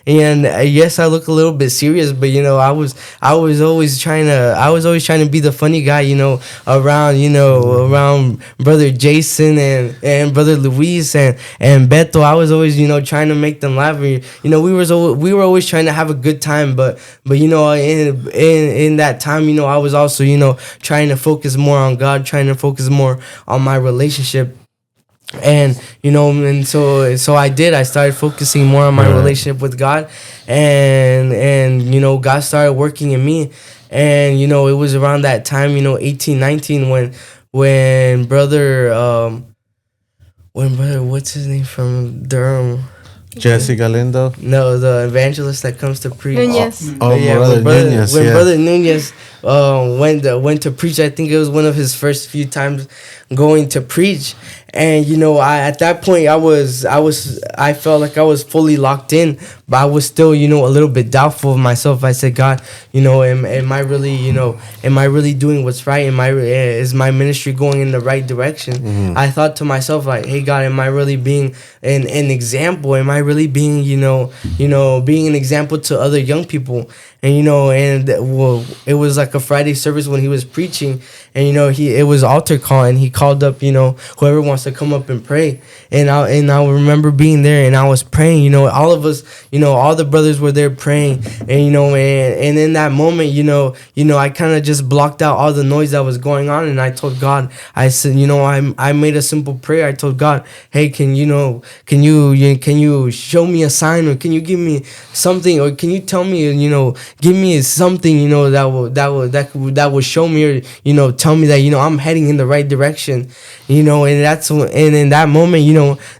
And yes, I look a little bit serious, but, I was always trying to be the funny guy, around Brother Jason and Brother Luis and Beto. I was always, trying to make them laugh. We were always trying to have a good time, but in that time, I was also, trying to focus more on God, trying to focus more on my relationship. And so I started focusing more on my relationship with God, and God started working in me. And it was around that time, 18, 19, when brother what's his name from Durham, Jesse Galindo. No, the evangelist that comes to preach. Nunez. Brother Nunez went to preach. I think it was one of his first few times going to preach. And at that point I felt like I was fully locked in, but I was still a little bit doubtful of myself. I said, God, am I really doing what's right? Is my ministry going in the right direction? I thought to myself, like, hey God, am I really being an example? Am I really being being an example to other young people? And it was like a Friday service when he was preaching, and it was altar call, and he called up whoever wants to come up and pray. And I remember being there, and I was praying. All of us, all the brothers were there praying, and and in that moment, I kind of just blocked out all the noise that was going on, and I told God, I said, I made a simple prayer. I told God, hey, can you show me a sign, or can you give me something, or can you tell me, give me something, that will show me, or tell me that I'm heading in the right direction, and in that moment,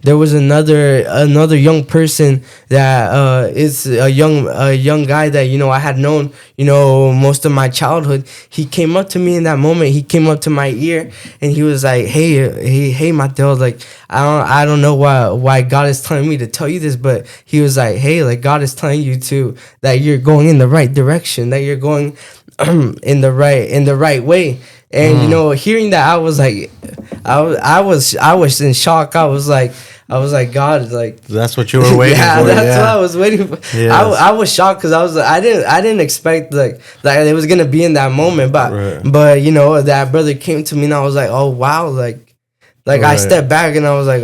there was another young person that is a young guy that I had known most of my childhood. He came up to me in that moment. He came up to my ear, and he was like, hey Mateo, like, I don't know why God is telling me to tell you this, but he was like, hey, like, God is telling you that you're going in the right direction, that you're going in the right way. And hearing that, I was like, I was in shock. I was like, God, like, that's what you were waiting for. That's what I was waiting for. Yes. I was shocked, because I was like, I didn't expect like it was gonna be in that moment, but that brother came to me, and I was like, oh wow, like I stepped back, and I was like,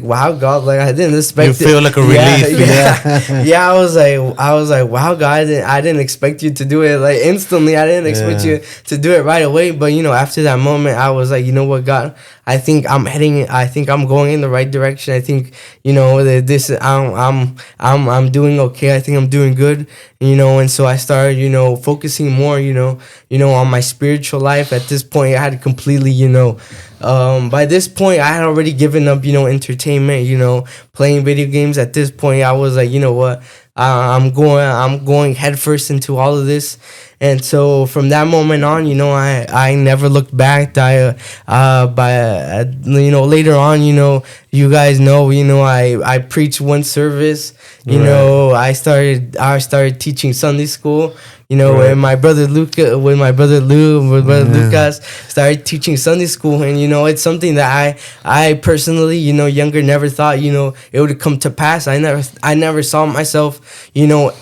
wow, God, like, I didn't expect. You feel like a relief. Yeah. I was like, wow, God, I didn't expect you to do it like instantly. I didn't expect you to do it right away. But after that moment, I was like, you know what, God, I think I'm going in the right direction. I think that this I'm doing okay. I think I'm doing good. And so I started focusing more on my spiritual life. At this point, I had completely by this point, I had already given up entertainment, playing video games. At this point, I was like, you know what, I'm going headfirst into all of this. And so from that moment on, I never looked back. Later on, you guys know, I preached one service. I started teaching Sunday school. Right. When my brother Lucas started teaching Sunday school, and it's something that I personally, younger, never thought, it would come to pass. I never saw myself,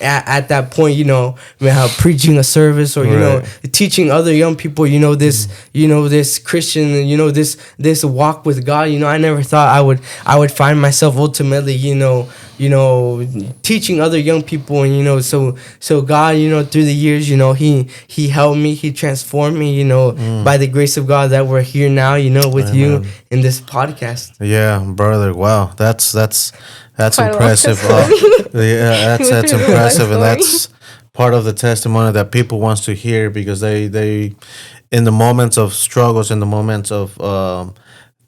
at that point, preaching a service, or Right. teaching other young people, this Christian, this walk with God. I never thought I would find myself ultimately, teaching other young people. And so God, through the years, he helped me, he transformed me, by the grace of God, that we're here now, with you Amen. in this podcast. Yeah, brother. Wow, that's Quite a long impressive. Yeah, that's Really long impressive, and story. that's part of the testimony that people wants to hear, because they in the moments of struggles, in the moments of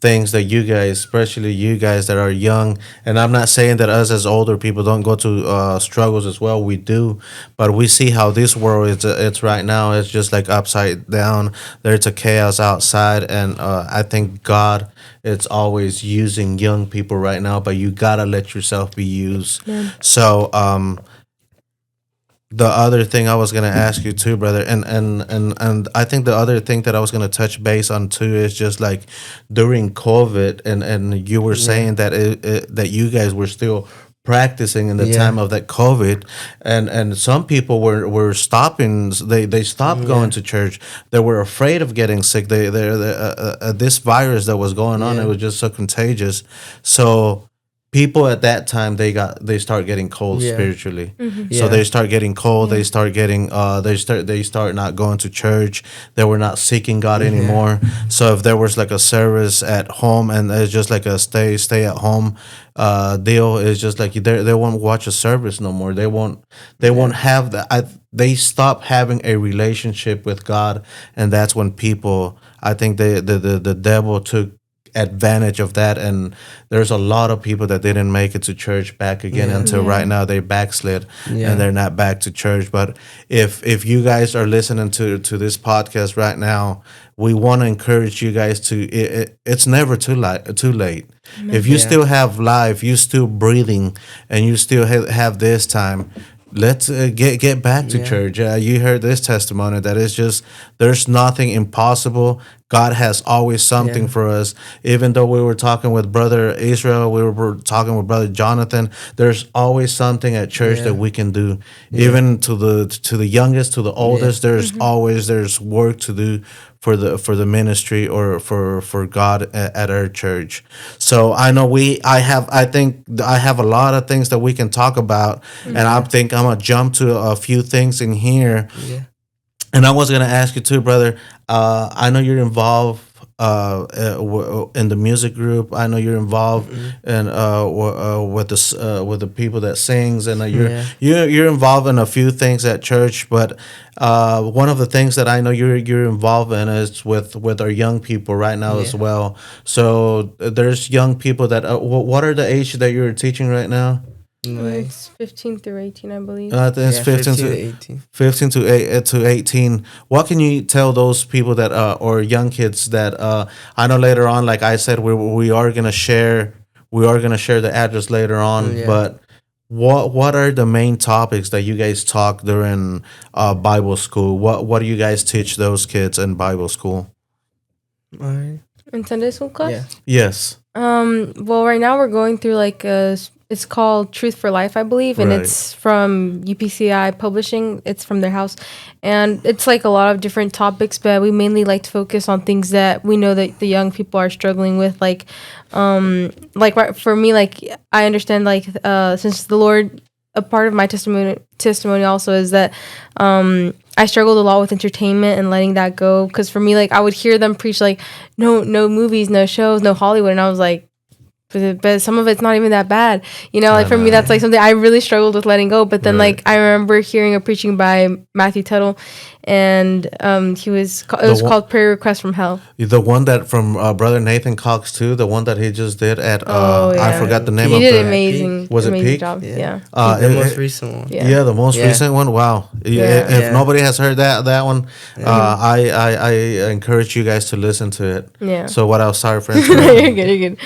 things that you guys, especially you guys that are young, and I'm not saying that us as older people don't go to struggles as well. We do, but we see how this world is. It's right now. It's just like upside down. There's a chaos outside, and I think God, it's always using young people right now. But you gotta let yourself be used. Yeah. So the other thing I was gonna ask you too, brother, and I think the other thing that I was gonna touch base on too is just like during COVID, and you were saying that that you guys were still practicing in the Yeah. time of that COVID, and some people were stopping. They stopped going to church. They were afraid of getting sick. This virus that was going on, Yeah. it was just so contagious. So people at that time, they start getting cold Yeah. spiritually. So Yeah. they start getting cold. Yeah. They start getting they start not going to church. They were not seeking God anymore. So if there was like a service at home, and it's just like a stay at home deal, it's just like they won't watch a service no more. They won't have that. They stop having a relationship with God, and that's when people, I think the devil took advantage of that, and there's a lot of people that didn't make it to church back again until Yeah. right now they backslid, Yeah. and they're not back to church. But if you guys are listening to this podcast right now, we want to encourage you guys to it's never too late. If you Yeah. still have life, you still breathing, and you still have this time, let's get back to Yeah. church. You heard this testimony that it's just, there's nothing impossible. God has always something Yeah. for us. Even though we were talking with brother Israel, we were talking with brother Jonathan, there's always something at church Yeah. that we can do. Even to the youngest, to the oldest, there's work to do for the ministry, or for God at our church. So I know I think I have a lot of things that we can talk about, and I think I'm gonna jump to a few things in here. Yeah. And I was gonna ask you too, brother. I know you're involved in the music group. I know you're involved in with the people that sings, and you're involved in a few things at church. But one of the things that I know you're involved in is with our young people right now as Yeah. well. So there's young people that. What are the age that you're teaching right now? Like, It's 15 through 18, I believe. I think it's 15 to 18. 15 to 18. What can you tell those people that or young kids that I know later on, like I said, we are gonna share the address later on. Yeah. But what are the main topics that you guys talk during Bible school? What do you guys teach those kids in Bible school? All right. In Sunday school class? Yeah. Yes. Well, right now we're going through it's called Truth for Life, I believe, and Right. it's from UPCI Publishing. It's from their house, and it's like a lot of different topics, but we mainly like to focus on things that we know that the young people are struggling with, like right, for me, like I understand, like since the Lord, a part of my testimony also is that I struggled a lot with entertainment and letting that go, because for me, like I would hear them preach like no movies, no shows, no Hollywood, and I was like, but some of it's not even that bad, like for me that's like something I really struggled with letting go. But then Right. like I remember hearing a preaching by Matthew Tuttle, and it was called Prayer Request from Hell. The one that from Brother Nathan Cox too, the one that he just did at I forgot the name he of did the amazing. Was it amazing Peak? job. Yeah. The most recent one. Yeah, the most recent one. Wow. If nobody has heard that one, I encourage you guys to listen to it. Yeah. So what else? Sorry for You're good. You're good.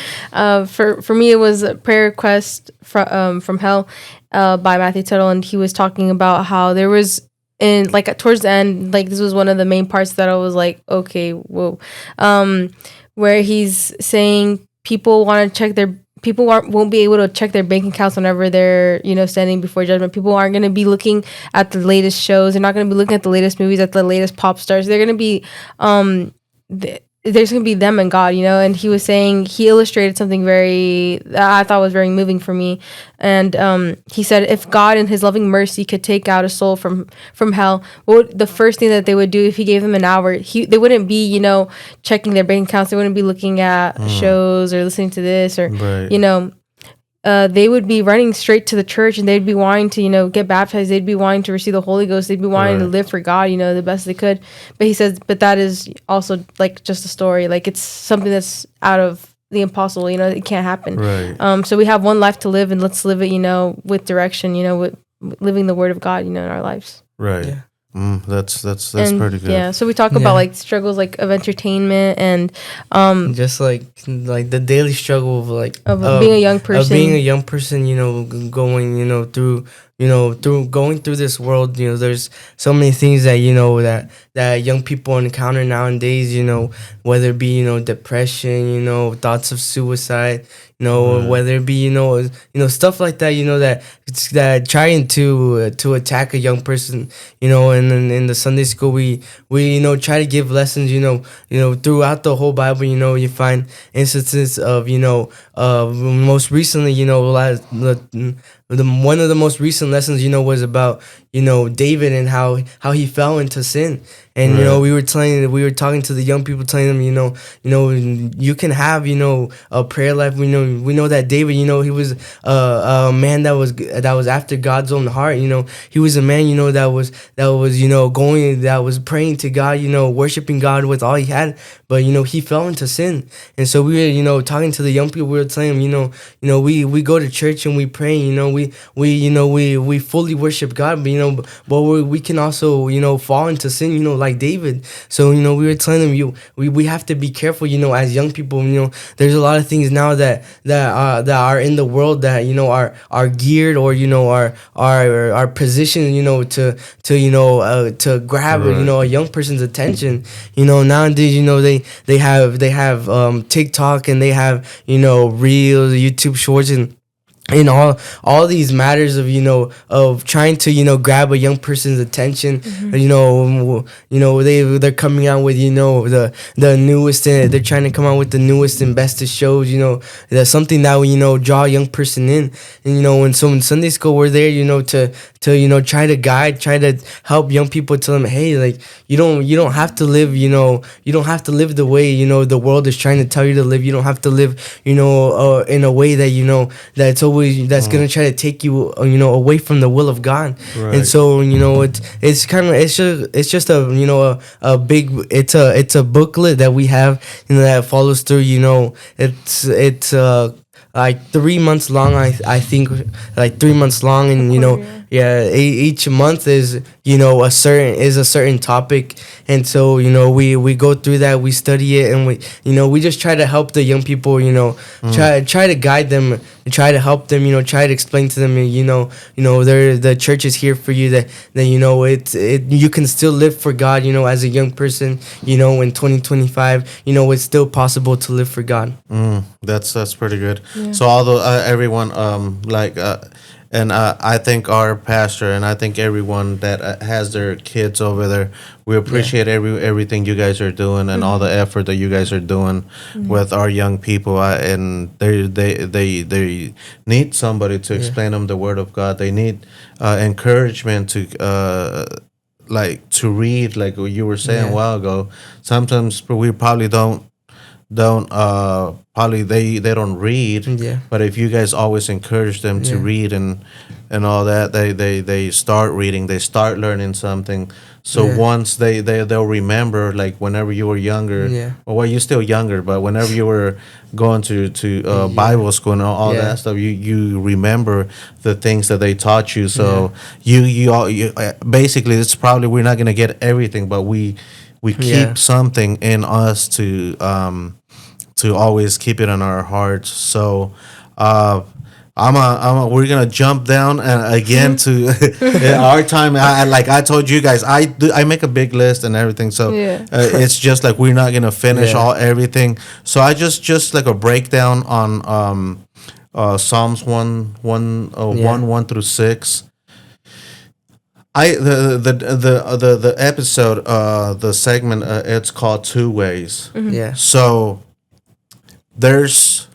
For me, it was a Prayer Request from Hell by Matthew Tuttle, and he was talking about how there was towards the end, like this was one of the main parts that I was like, okay, whoa, where he's saying people want to check their won't be able to check their bank accounts whenever they're standing before judgment. People aren't going to be looking at the latest shows. They're not going to be looking at the latest movies, at the latest pop stars. They're going to be there's going to be them and God, and he was saying, he illustrated something that I thought was very moving for me. And he said, if God in his loving mercy could take out a soul from hell, what would the first thing that they would do if he gave them an hour? They wouldn't be, checking their bank accounts. They wouldn't be looking at shows or listening to this or, they would be running straight to the church, and they'd be wanting to, get baptized. They'd be wanting to receive the Holy Ghost. They'd be wanting to live for God, the best they could. But he says, but that is also like just a story. Like it's something that's out of the impossible. It can't happen. Right. So we have one life to live, and let's live it, with direction. With living the Word of God, in our lives. Right. Yeah. That's pretty good. Yeah, so we talk about like struggles like of entertainment and just like the daily struggle of being a young person, going through going through this world. There's so many things that that young people encounter nowadays, whether it be depression, thoughts of suicide, whether it be stuff like that, that trying to attack a young person, and in the Sunday school we try to give lessons, throughout the whole Bible. You find instances of most recently, one of the most recent lessons, was about, David and how he fell into sin. And, we were talking to the young people, telling them, you can have, a prayer life. We know that David, he was a man that was after God's own heart. He was a man, that was praying to God, worshiping God with all he had. But, he fell into sin. And so we were, talking to the young people, we were telling them, we go to church and we pray, we fully worship God, but we can also, fall into sin, like David. So, we were telling them, we have to be careful, as young people, there's a lot of things now that are in the world that, are geared or, are positioned, to grab, a young person's attention. Nowadays, they have TikTok, and they have, Reels, YouTube Shorts, and all these matters of trying to grab a young person's attention. They're coming out with the newest, they're trying to come out with the newest and bestest shows. That's something that will draw a young person in. And when so in Sunday school we're there to try to guide, try to help young people, tell them, hey, like you don't have to live you don't have to live the way the world is trying to tell you to live. You don't have to live in a way that that's always that's gonna try to take you away from the will of God. Right. And so it's just a big it's a booklet that we have that follows through. It's like 3 months long. I think like 3 months long, and each month is a certain topic. And so we go through that, we study it, and we just try to help the young people, try to guide them, try to help them, try to explain to them, the church is here for you, that you can still live for God, as a young person, in 2025, it's still possible to live for God. That's pretty good. Yeah. So although everyone and I think our pastor, and I think everyone that has their kids over there, we appreciate everything you guys are doing, and all the effort that you guys are doing with our young people. And they need somebody to explain them the Word of God. They need encouragement to to read, like you were saying a while ago. Sometimes we probably don't don't probably they don't read. Yeah. But if you guys always encourage them to Yeah. read and all that, they start reading, they start learning something. So Yeah. once they'll remember, like whenever you were younger, Yeah. or well, you're still younger, but whenever you were going to Bible school and all Yeah. that stuff, you remember the things that they taught you. So you basically, it's probably, we're not gonna get everything, but we keep Yeah. something in us to always keep it in our hearts. So we're gonna jump down again to our time. Like I told you guys, I make a big list and everything. So Yeah. it's just like we're not gonna finish Yeah. everything. So I just like a breakdown on Psalms 1 through 6. The episode, the segment, it's called Two Ways. Yeah. So there's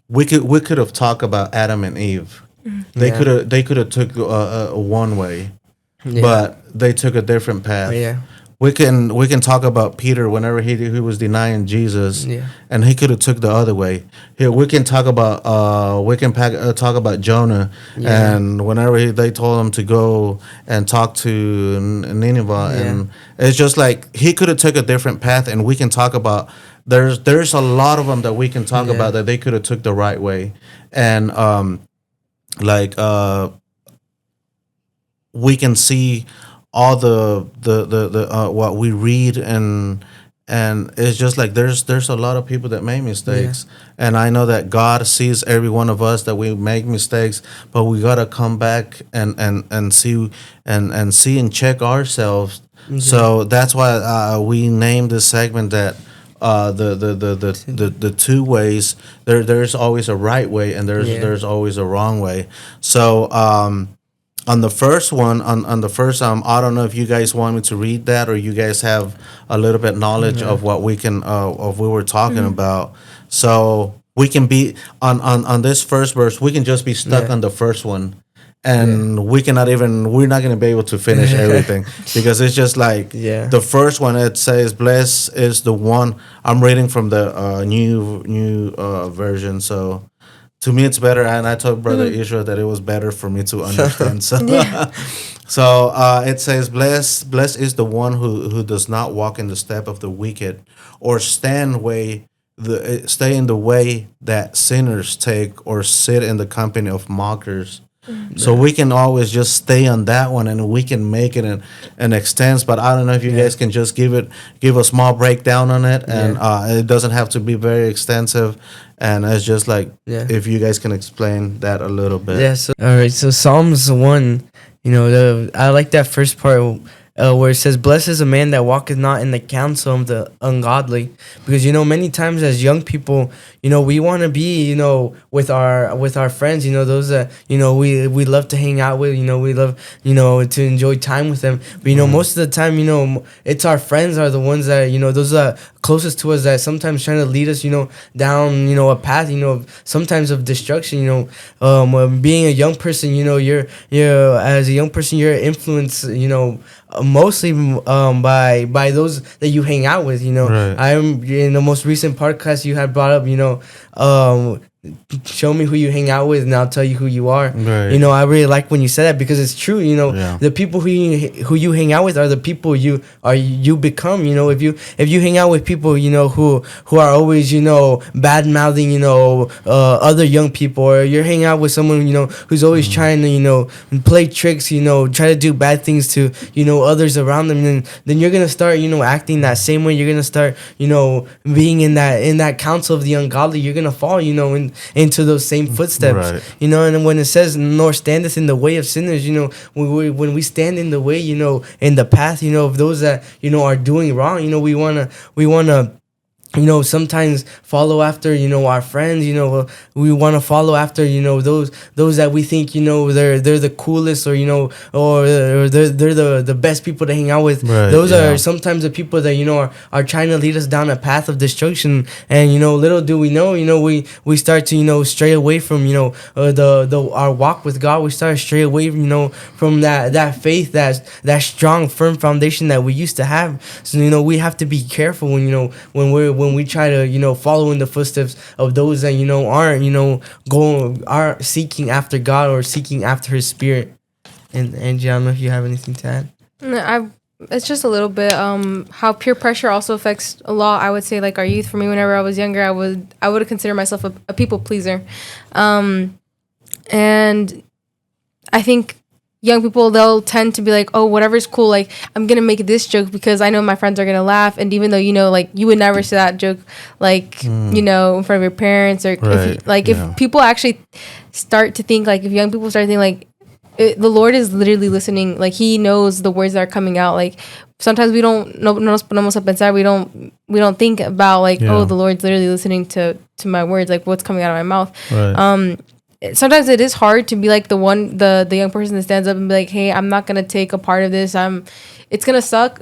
we could have talked about Adam and Eve. Yeah. They could have took one way, Yeah. but they took a different path. Yeah. We can talk about Peter whenever he was denying Jesus, Yeah. and he could have took the other way. Here we can talk about talk about Jonah, Yeah. and whenever they told him to go and talk to Nineveh, Yeah. and it's just like he could have took a different path. And we can talk about there's a lot of them that we can talk Yeah. about that they could have took the right way, and like we can see all the what we read, and it's just like there's a lot of people that make mistakes. And I know that God sees every one of us that we make mistakes, but we got to come back and see and check ourselves. So that's why we named this segment that the two ways. There's always a right way, and there's always a wrong way. So on the first one, on the first I don't know if you guys want me to read that, or you guys have a little bit knowledge of what we can of we were talking about. So we can be on this first verse, we can just be stuck on the first one, and we're not going to be able to finish everything, because it's just like the first one, it says, blessed is the one. I'm reading from the new version, so to me it's better, and I told Brother Israel that it was better for me to understand. So so it says, blessed is the one who does not walk in the step of the wicked, or stay in the way that sinners take, or sit in the company of mockers. So we can always just stay on that one, and we can make it an extends. But I don't know if you guys can just give a small breakdown on it, and it doesn't have to be very extensive. And it's just like if you guys can explain that a little bit. Yeah. So all right. So Psalms 1, I like that first part. Where it says, blessed is a man that walketh not in the counsel of the ungodly. Because many times as young people, we want to be with our friends, those that we love to hang out with, we love to enjoy time with them. But most of the time, it's our friends are the ones that those are closest to us, that sometimes trying to lead us down a path sometimes of destruction. Being a young person, you're as a young person, you're influenced mostly by those that you hang out with. Right. I'm in the most recent podcast you had brought up, show me who you hang out with and I'll tell you who you are. Right. I really like when you said that, because it's true. The people who you hang out with are the people you become. If you hang out with people who are always bad mouthing other young people, or you're hanging out with someone who's always trying to play tricks, try to do bad things to others around them, then you're gonna start acting that same way. You're gonna start being in that counsel of the ungodly. You're gonna fall into those same footsteps. Right. And when it says, nor standeth in the way of sinners, when we stand in the way, in the path, of those that are doing wrong, we wanna sometimes follow after our friends. We want to follow after those that we think they're the coolest, or they're the best people to hang out with. Right, Those are sometimes the people that are trying to lead us down a path of destruction. And little do we know, we start to stray away from our walk with God. We start to stray away from that faith, that strong firm foundation that we used to have. So we have to be careful when when we try to, follow in the footsteps of those that, aren't, are seeking after God or seeking after His Spirit. And Angie, I don't know if you have anything to add. It's just a little bit how peer pressure also affects a lot. I would say like our youth. For me, whenever I was younger, I would consider myself a people pleaser, and I think young people, they'll tend to be like, oh, whatever's cool, like I'm gonna make this joke because I know my friends are gonna laugh, and even though like you would never say that joke like in front of your parents, or if people actually start to think, like if young people start to think like the Lord is literally listening, like He knows the words that are coming out. Like sometimes we don't no nos ponemos a pensar, we don't think about like oh, the Lord's literally listening to my words, like what's coming out of my mouth. Sometimes it is hard to be like the young person that stands up and be like, hey, I'm not gonna take a part of this. It's gonna suck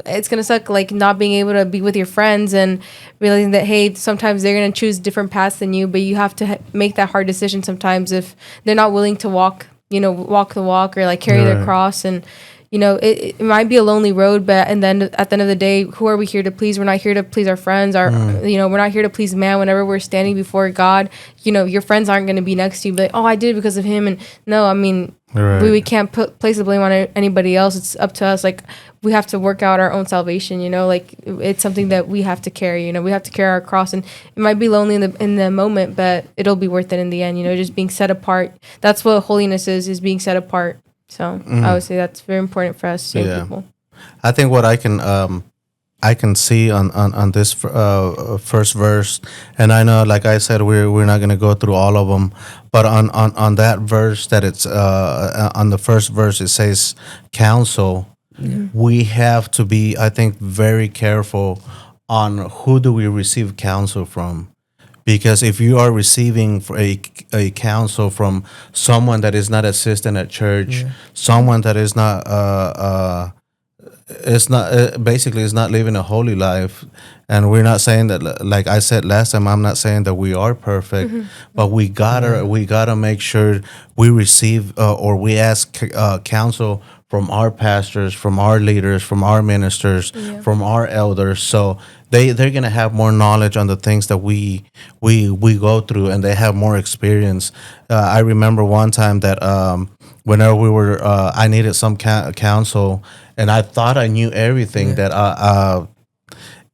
like not being able to be with your friends and realizing that, hey, sometimes they're gonna choose different paths than you, but you have to make that hard decision sometimes if they're not willing to walk the walk or like carry their cross. And it might be a lonely road, but and then at the end of the day, who are we here to please? We're not here to please our friends. We're not here to please man. Whenever we're standing before God, your friends aren't going to be next to you, but like, oh, I did it because of him. And no, I mean, we can't place the blame on anybody else. It's up to us. Like we have to work out our own salvation. Like it's something that we have to carry. We have to carry our cross, and it might be lonely in the moment, but it'll be worth it in the end. Just being set apart. That's what holiness is being set apart. So I would say that's very important for us young people. I think what I can see on this first verse, and I know, like I said, we're not gonna go through all of them, but on that verse that it's on the first verse it says counsel. We have to be, I think, very careful on who do we receive counsel from. Because if you are receiving for a counsel from someone that is not assistant at church, someone that is not basically is not living a holy life, and we're not saying that, like I said last time, I'm not saying that we are perfect, but we gotta make sure we receive or we ask counsel from our pastors, from our leaders, from our ministers, from our elders. So they're gonna have more knowledge on the things that we go through, and they have more experience. I remember one time that whenever we were, I needed some counsel, and I thought I knew everything. That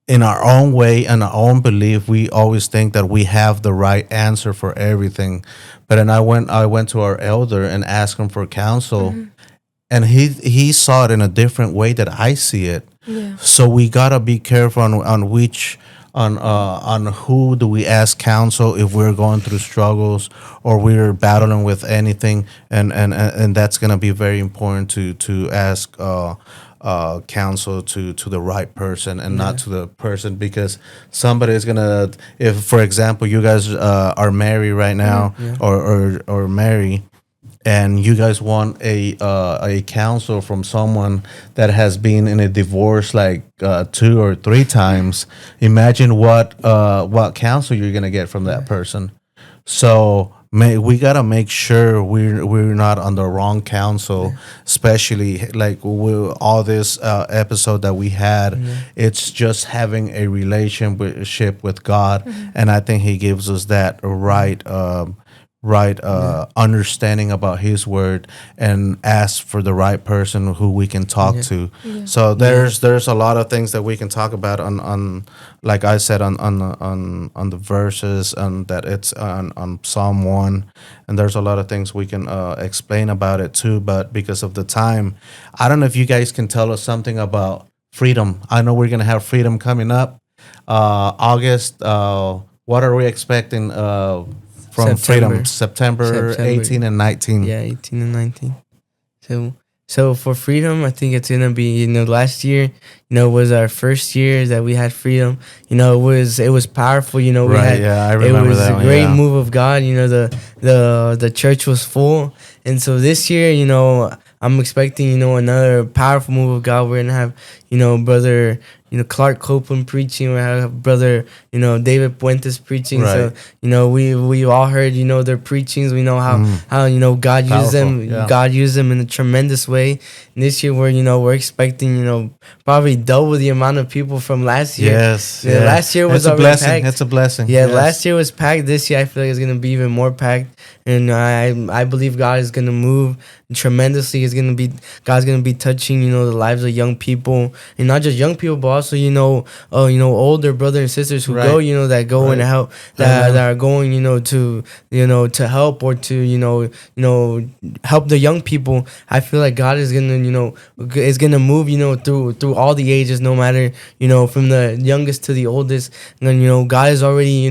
in our own way and our own belief, we always think that we have the right answer for everything. But then I went to our elder and asked him for counsel. And he saw it in a different way that I see it. So we gotta be careful on who do we ask counsel if we're going through struggles or we're battling with anything, and that's gonna be very important to ask counsel to the right person and not to the person, because somebody is gonna, if for example you guys are married right now or married, and you guys want a counsel from someone that has been in a divorce like 2 or 3 times, imagine what counsel you're gonna get from that person. So we gotta make sure we're not on the wrong counsel, especially like with all this episode that we had. It's just having a relationship with God, and I think He gives us that right understanding about His word, and ask for the right person who we can talk to. So there's a lot of things that we can talk about on like I said on the verses, and that it's on Psalm 1, and there's a lot of things we can explain about it too, but because of the time, I don't know if you guys can tell us something about freedom. I know we're gonna have freedom coming up August. What are we expecting from Freedom? September 18 and 19. Yeah, 18 and 19. So for Freedom, I think it's gonna be, last year, was our first year that we had Freedom. It was powerful. I remember it was a great move of God. The church was full, and so this year, I'm expecting, another powerful move of God. We're gonna have, Brother Clark Copeland preaching. We have brother, David Puentes preaching. Right. So, we all heard, their preachings. We know how God used Powerful, them. yeah. God used them in a tremendous way. And this year we're expecting, probably double the amount of people from last year. Yes. Yeah, last year was it's a already blessing. packed. It's a blessing. Yeah, Yes. last year was packed. This year I feel like it's gonna be even more packed, and I believe God is gonna move tremendously. God's gonna be touching the lives of young people, and not just young people, but also older brothers and sisters who Right. go that go and Right. help that are going to help or to help the young people. I feel like God is gonna move through all the ages, no matter from the youngest to the oldest. And God is already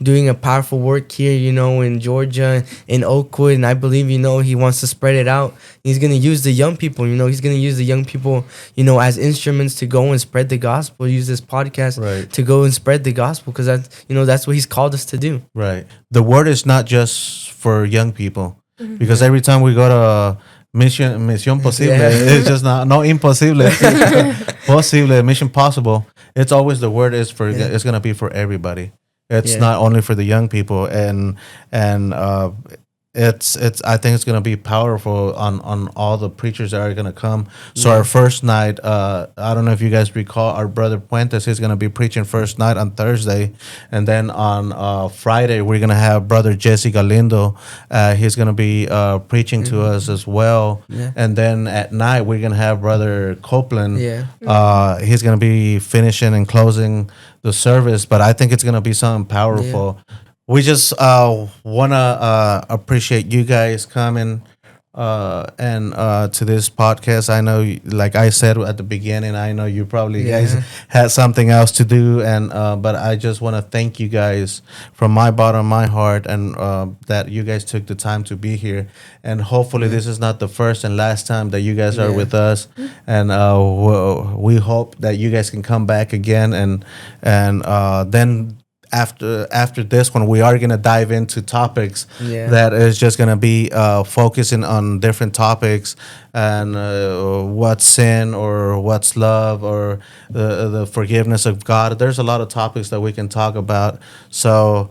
doing a powerful work here in Georgia, in Oakwood, and I believe He wants to spread it out. He's gonna use the young people. He's gonna use the young people as instruments to go and spread the gospel. Use this podcast Right. to go and spread the gospel, because that's what He's called us to do. Right. The word is not just for young people, because every time we go to Mission Posible, Yeah. it's just no imposible, possible, Mission Possible. It's always the word is for. Yeah. It's gonna be for everybody. It's Yeah. not only for the young people, and it's I think it's gonna be powerful on all the preachers that are gonna come. So our first night, I don't know if you guys recall, our brother Puentes is gonna be preaching first night on Thursday, and then on Friday we're gonna have brother Jesse Galindo. He's gonna be preaching to us as well, Yeah. and then at night we're gonna have brother Copeland. Yeah. He's gonna be finishing and closing the service, but I think it's gonna be something powerful. We just want to appreciate you guys coming and to this podcast. I know, like I said at the beginning, I know you probably guys had something else to do, and but I just want to thank you guys from my bottom of my heart, and that you guys took the time to be here. And hopefully this is not the first and last time that you guys are with us, and we hope that you guys can come back again, and then after this one, we are gonna dive into topics that is just gonna be focusing on different topics, and what's sin or what's love or the forgiveness of God. There's a lot of topics that we can talk about. So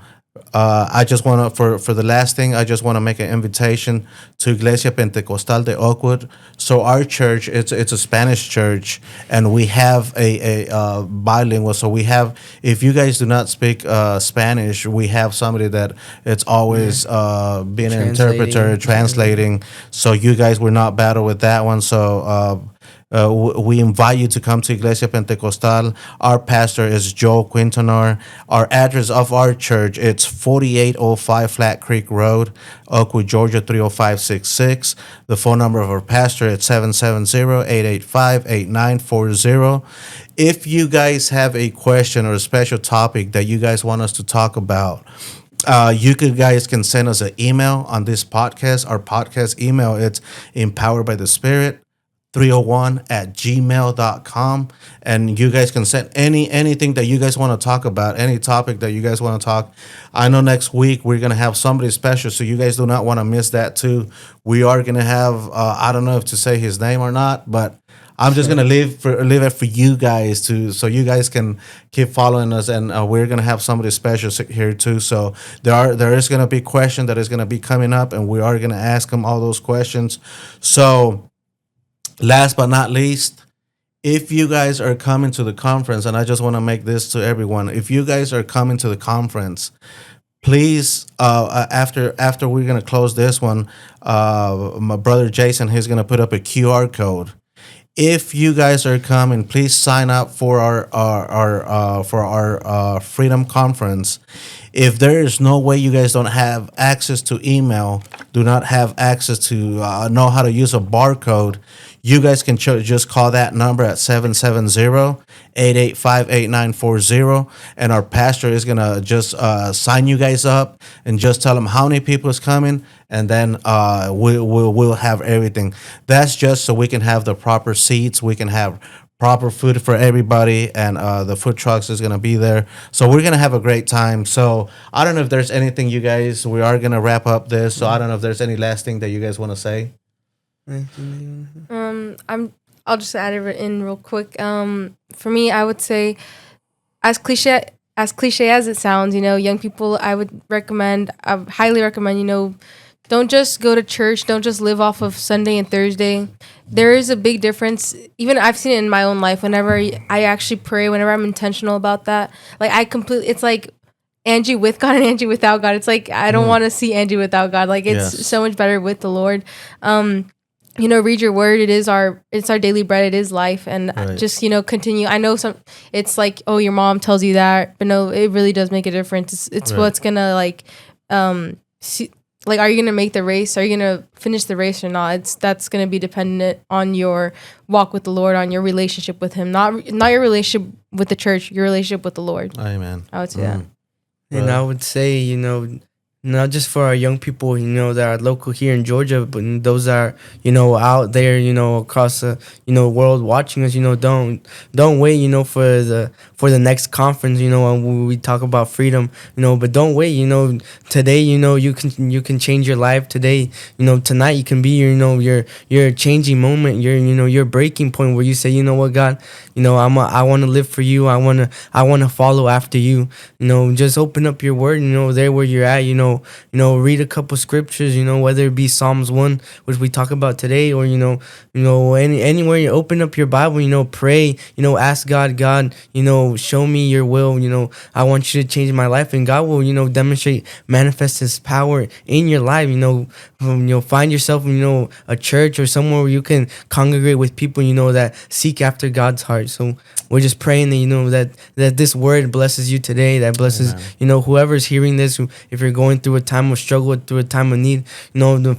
I just want to, for the last thing, I just want to make an invitation to Iglesia Pentecostal de Oakwood. So our church, it's a Spanish church, and we have a bilingual. So we have, if you guys do not speak Spanish, we have somebody that it's always being an interpreter, translating. So you guys will not battle with that one. So we invite you to come to Iglesia Pentecostal. Our pastor is Joe Quintanar. Our address of our church, it's 4805 Flat Creek Road, Oakwood, Georgia 30566. The phone number of our pastor is 770-885-8940. If you guys have a question or a special topic that you guys want us to talk about, you guys can send us an email on this podcast. Our podcast email, it's empowered by the Spirit 301@gmail.com, and you guys can send anything that you guys want to talk about, any topic that you guys want to talk. I know next week we're gonna have somebody special, so you guys do not want to miss that too. We are gonna have I don't know if to say his name or not, but I'm just gonna leave it for you guys to, so you guys can keep following us, and we're gonna have somebody special here too. So there is gonna be question that is gonna be coming up, and we are gonna ask them all those questions. So last but not least, if you guys are coming to the conference, and I just want to make this to everyone, if you guys are coming to the conference, please, after we're gonna close this one, my brother Jason, he's gonna put up a QR code. If you guys are coming, please sign up for our Freedom Conference. If there is no way you guys don't have access to email, do not have access to know how to use a barcode, you guys can just call that number at 770-885-8940, and our pastor is going to just sign you guys up and just tell them how many people is coming, and then we'll have everything. That's just so we can have the proper seats, we can have proper food for everybody, and the food trucks is going to be there. So we're going to have a great time. So I don't know if there's anything you guys, we are going to wrap up this. So I don't know if there's any last thing that you guys want to say. I'll just add it in real quick. For me, I would say, as cliche as it sounds, young people, I highly recommend, don't just go to church, don't just live off of Sunday and Thursday. There is a big difference. Even I've seen it in my own life. Whenever I actually pray, whenever I'm intentional about that, like it's like Angie with God and Angie without God. It's like I don't want to see Angie without God. Like it's so much better with the Lord. Read your word. It's our daily bread. It is life, and just continue. I know it's like, oh, your mom tells you that, but no, it really does make a difference. It's what's gonna like, are you gonna make the race? Are you gonna finish the race or not? That's gonna be dependent on your walk with the Lord, on your relationship with Him, not your relationship with the church, your relationship with the Lord. Amen. I would say that. And I would say, not just for our young people, that are local here in Georgia, but those that are, out there, across the, world watching us, don't wait, for the next conference, when we talk about freedom, but don't wait, today, you can change your life today, tonight you can be your changing moment, your breaking point where you say, what, God, I want to live for you. I want to follow after you, just open up your word, there where you're at, read a couple scriptures, whether it be Psalms 1, which we talk about today, or, anywhere you open up your Bible, pray, ask God, show me your will, I want you to change my life, and God will, demonstrate, manifest His power in your life, find yourself, a church or somewhere where you can congregate with people, that seek after God's heart. So we're just praying that, that this word blesses you today, that blesses, whoever's hearing this, if you're going through a time of struggle, through a time of need,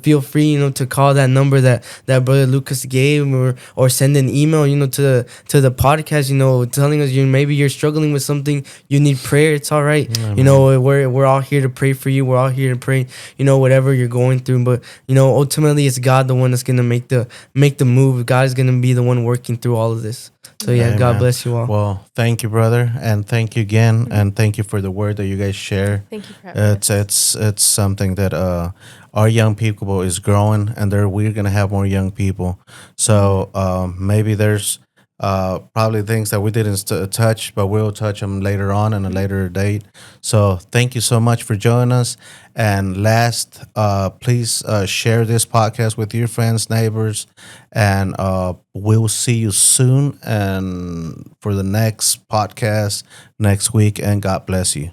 feel free, to call that number that Brother Lucas gave, or send an email, to the podcast, telling us maybe you're struggling with something, you need prayer. It's all right. We're all here to pray for you. We're all here to pray, whatever you're going through. But ultimately, it's God, the one that's gonna make the move. God is gonna be the one working through all of this. So Amen. God bless you all. Well, thank you, brother, and thank you again, and thank you for the word that you guys share. Thank you for having us. It's something that our young people is growing, and we're gonna have more young people. So maybe there's probably things that we didn't touch, but we'll touch them later on in a later date. So thank you so much for joining us. And last, please share this podcast with your friends, neighbors, and we'll see you soon and for the next podcast next week. And God bless you.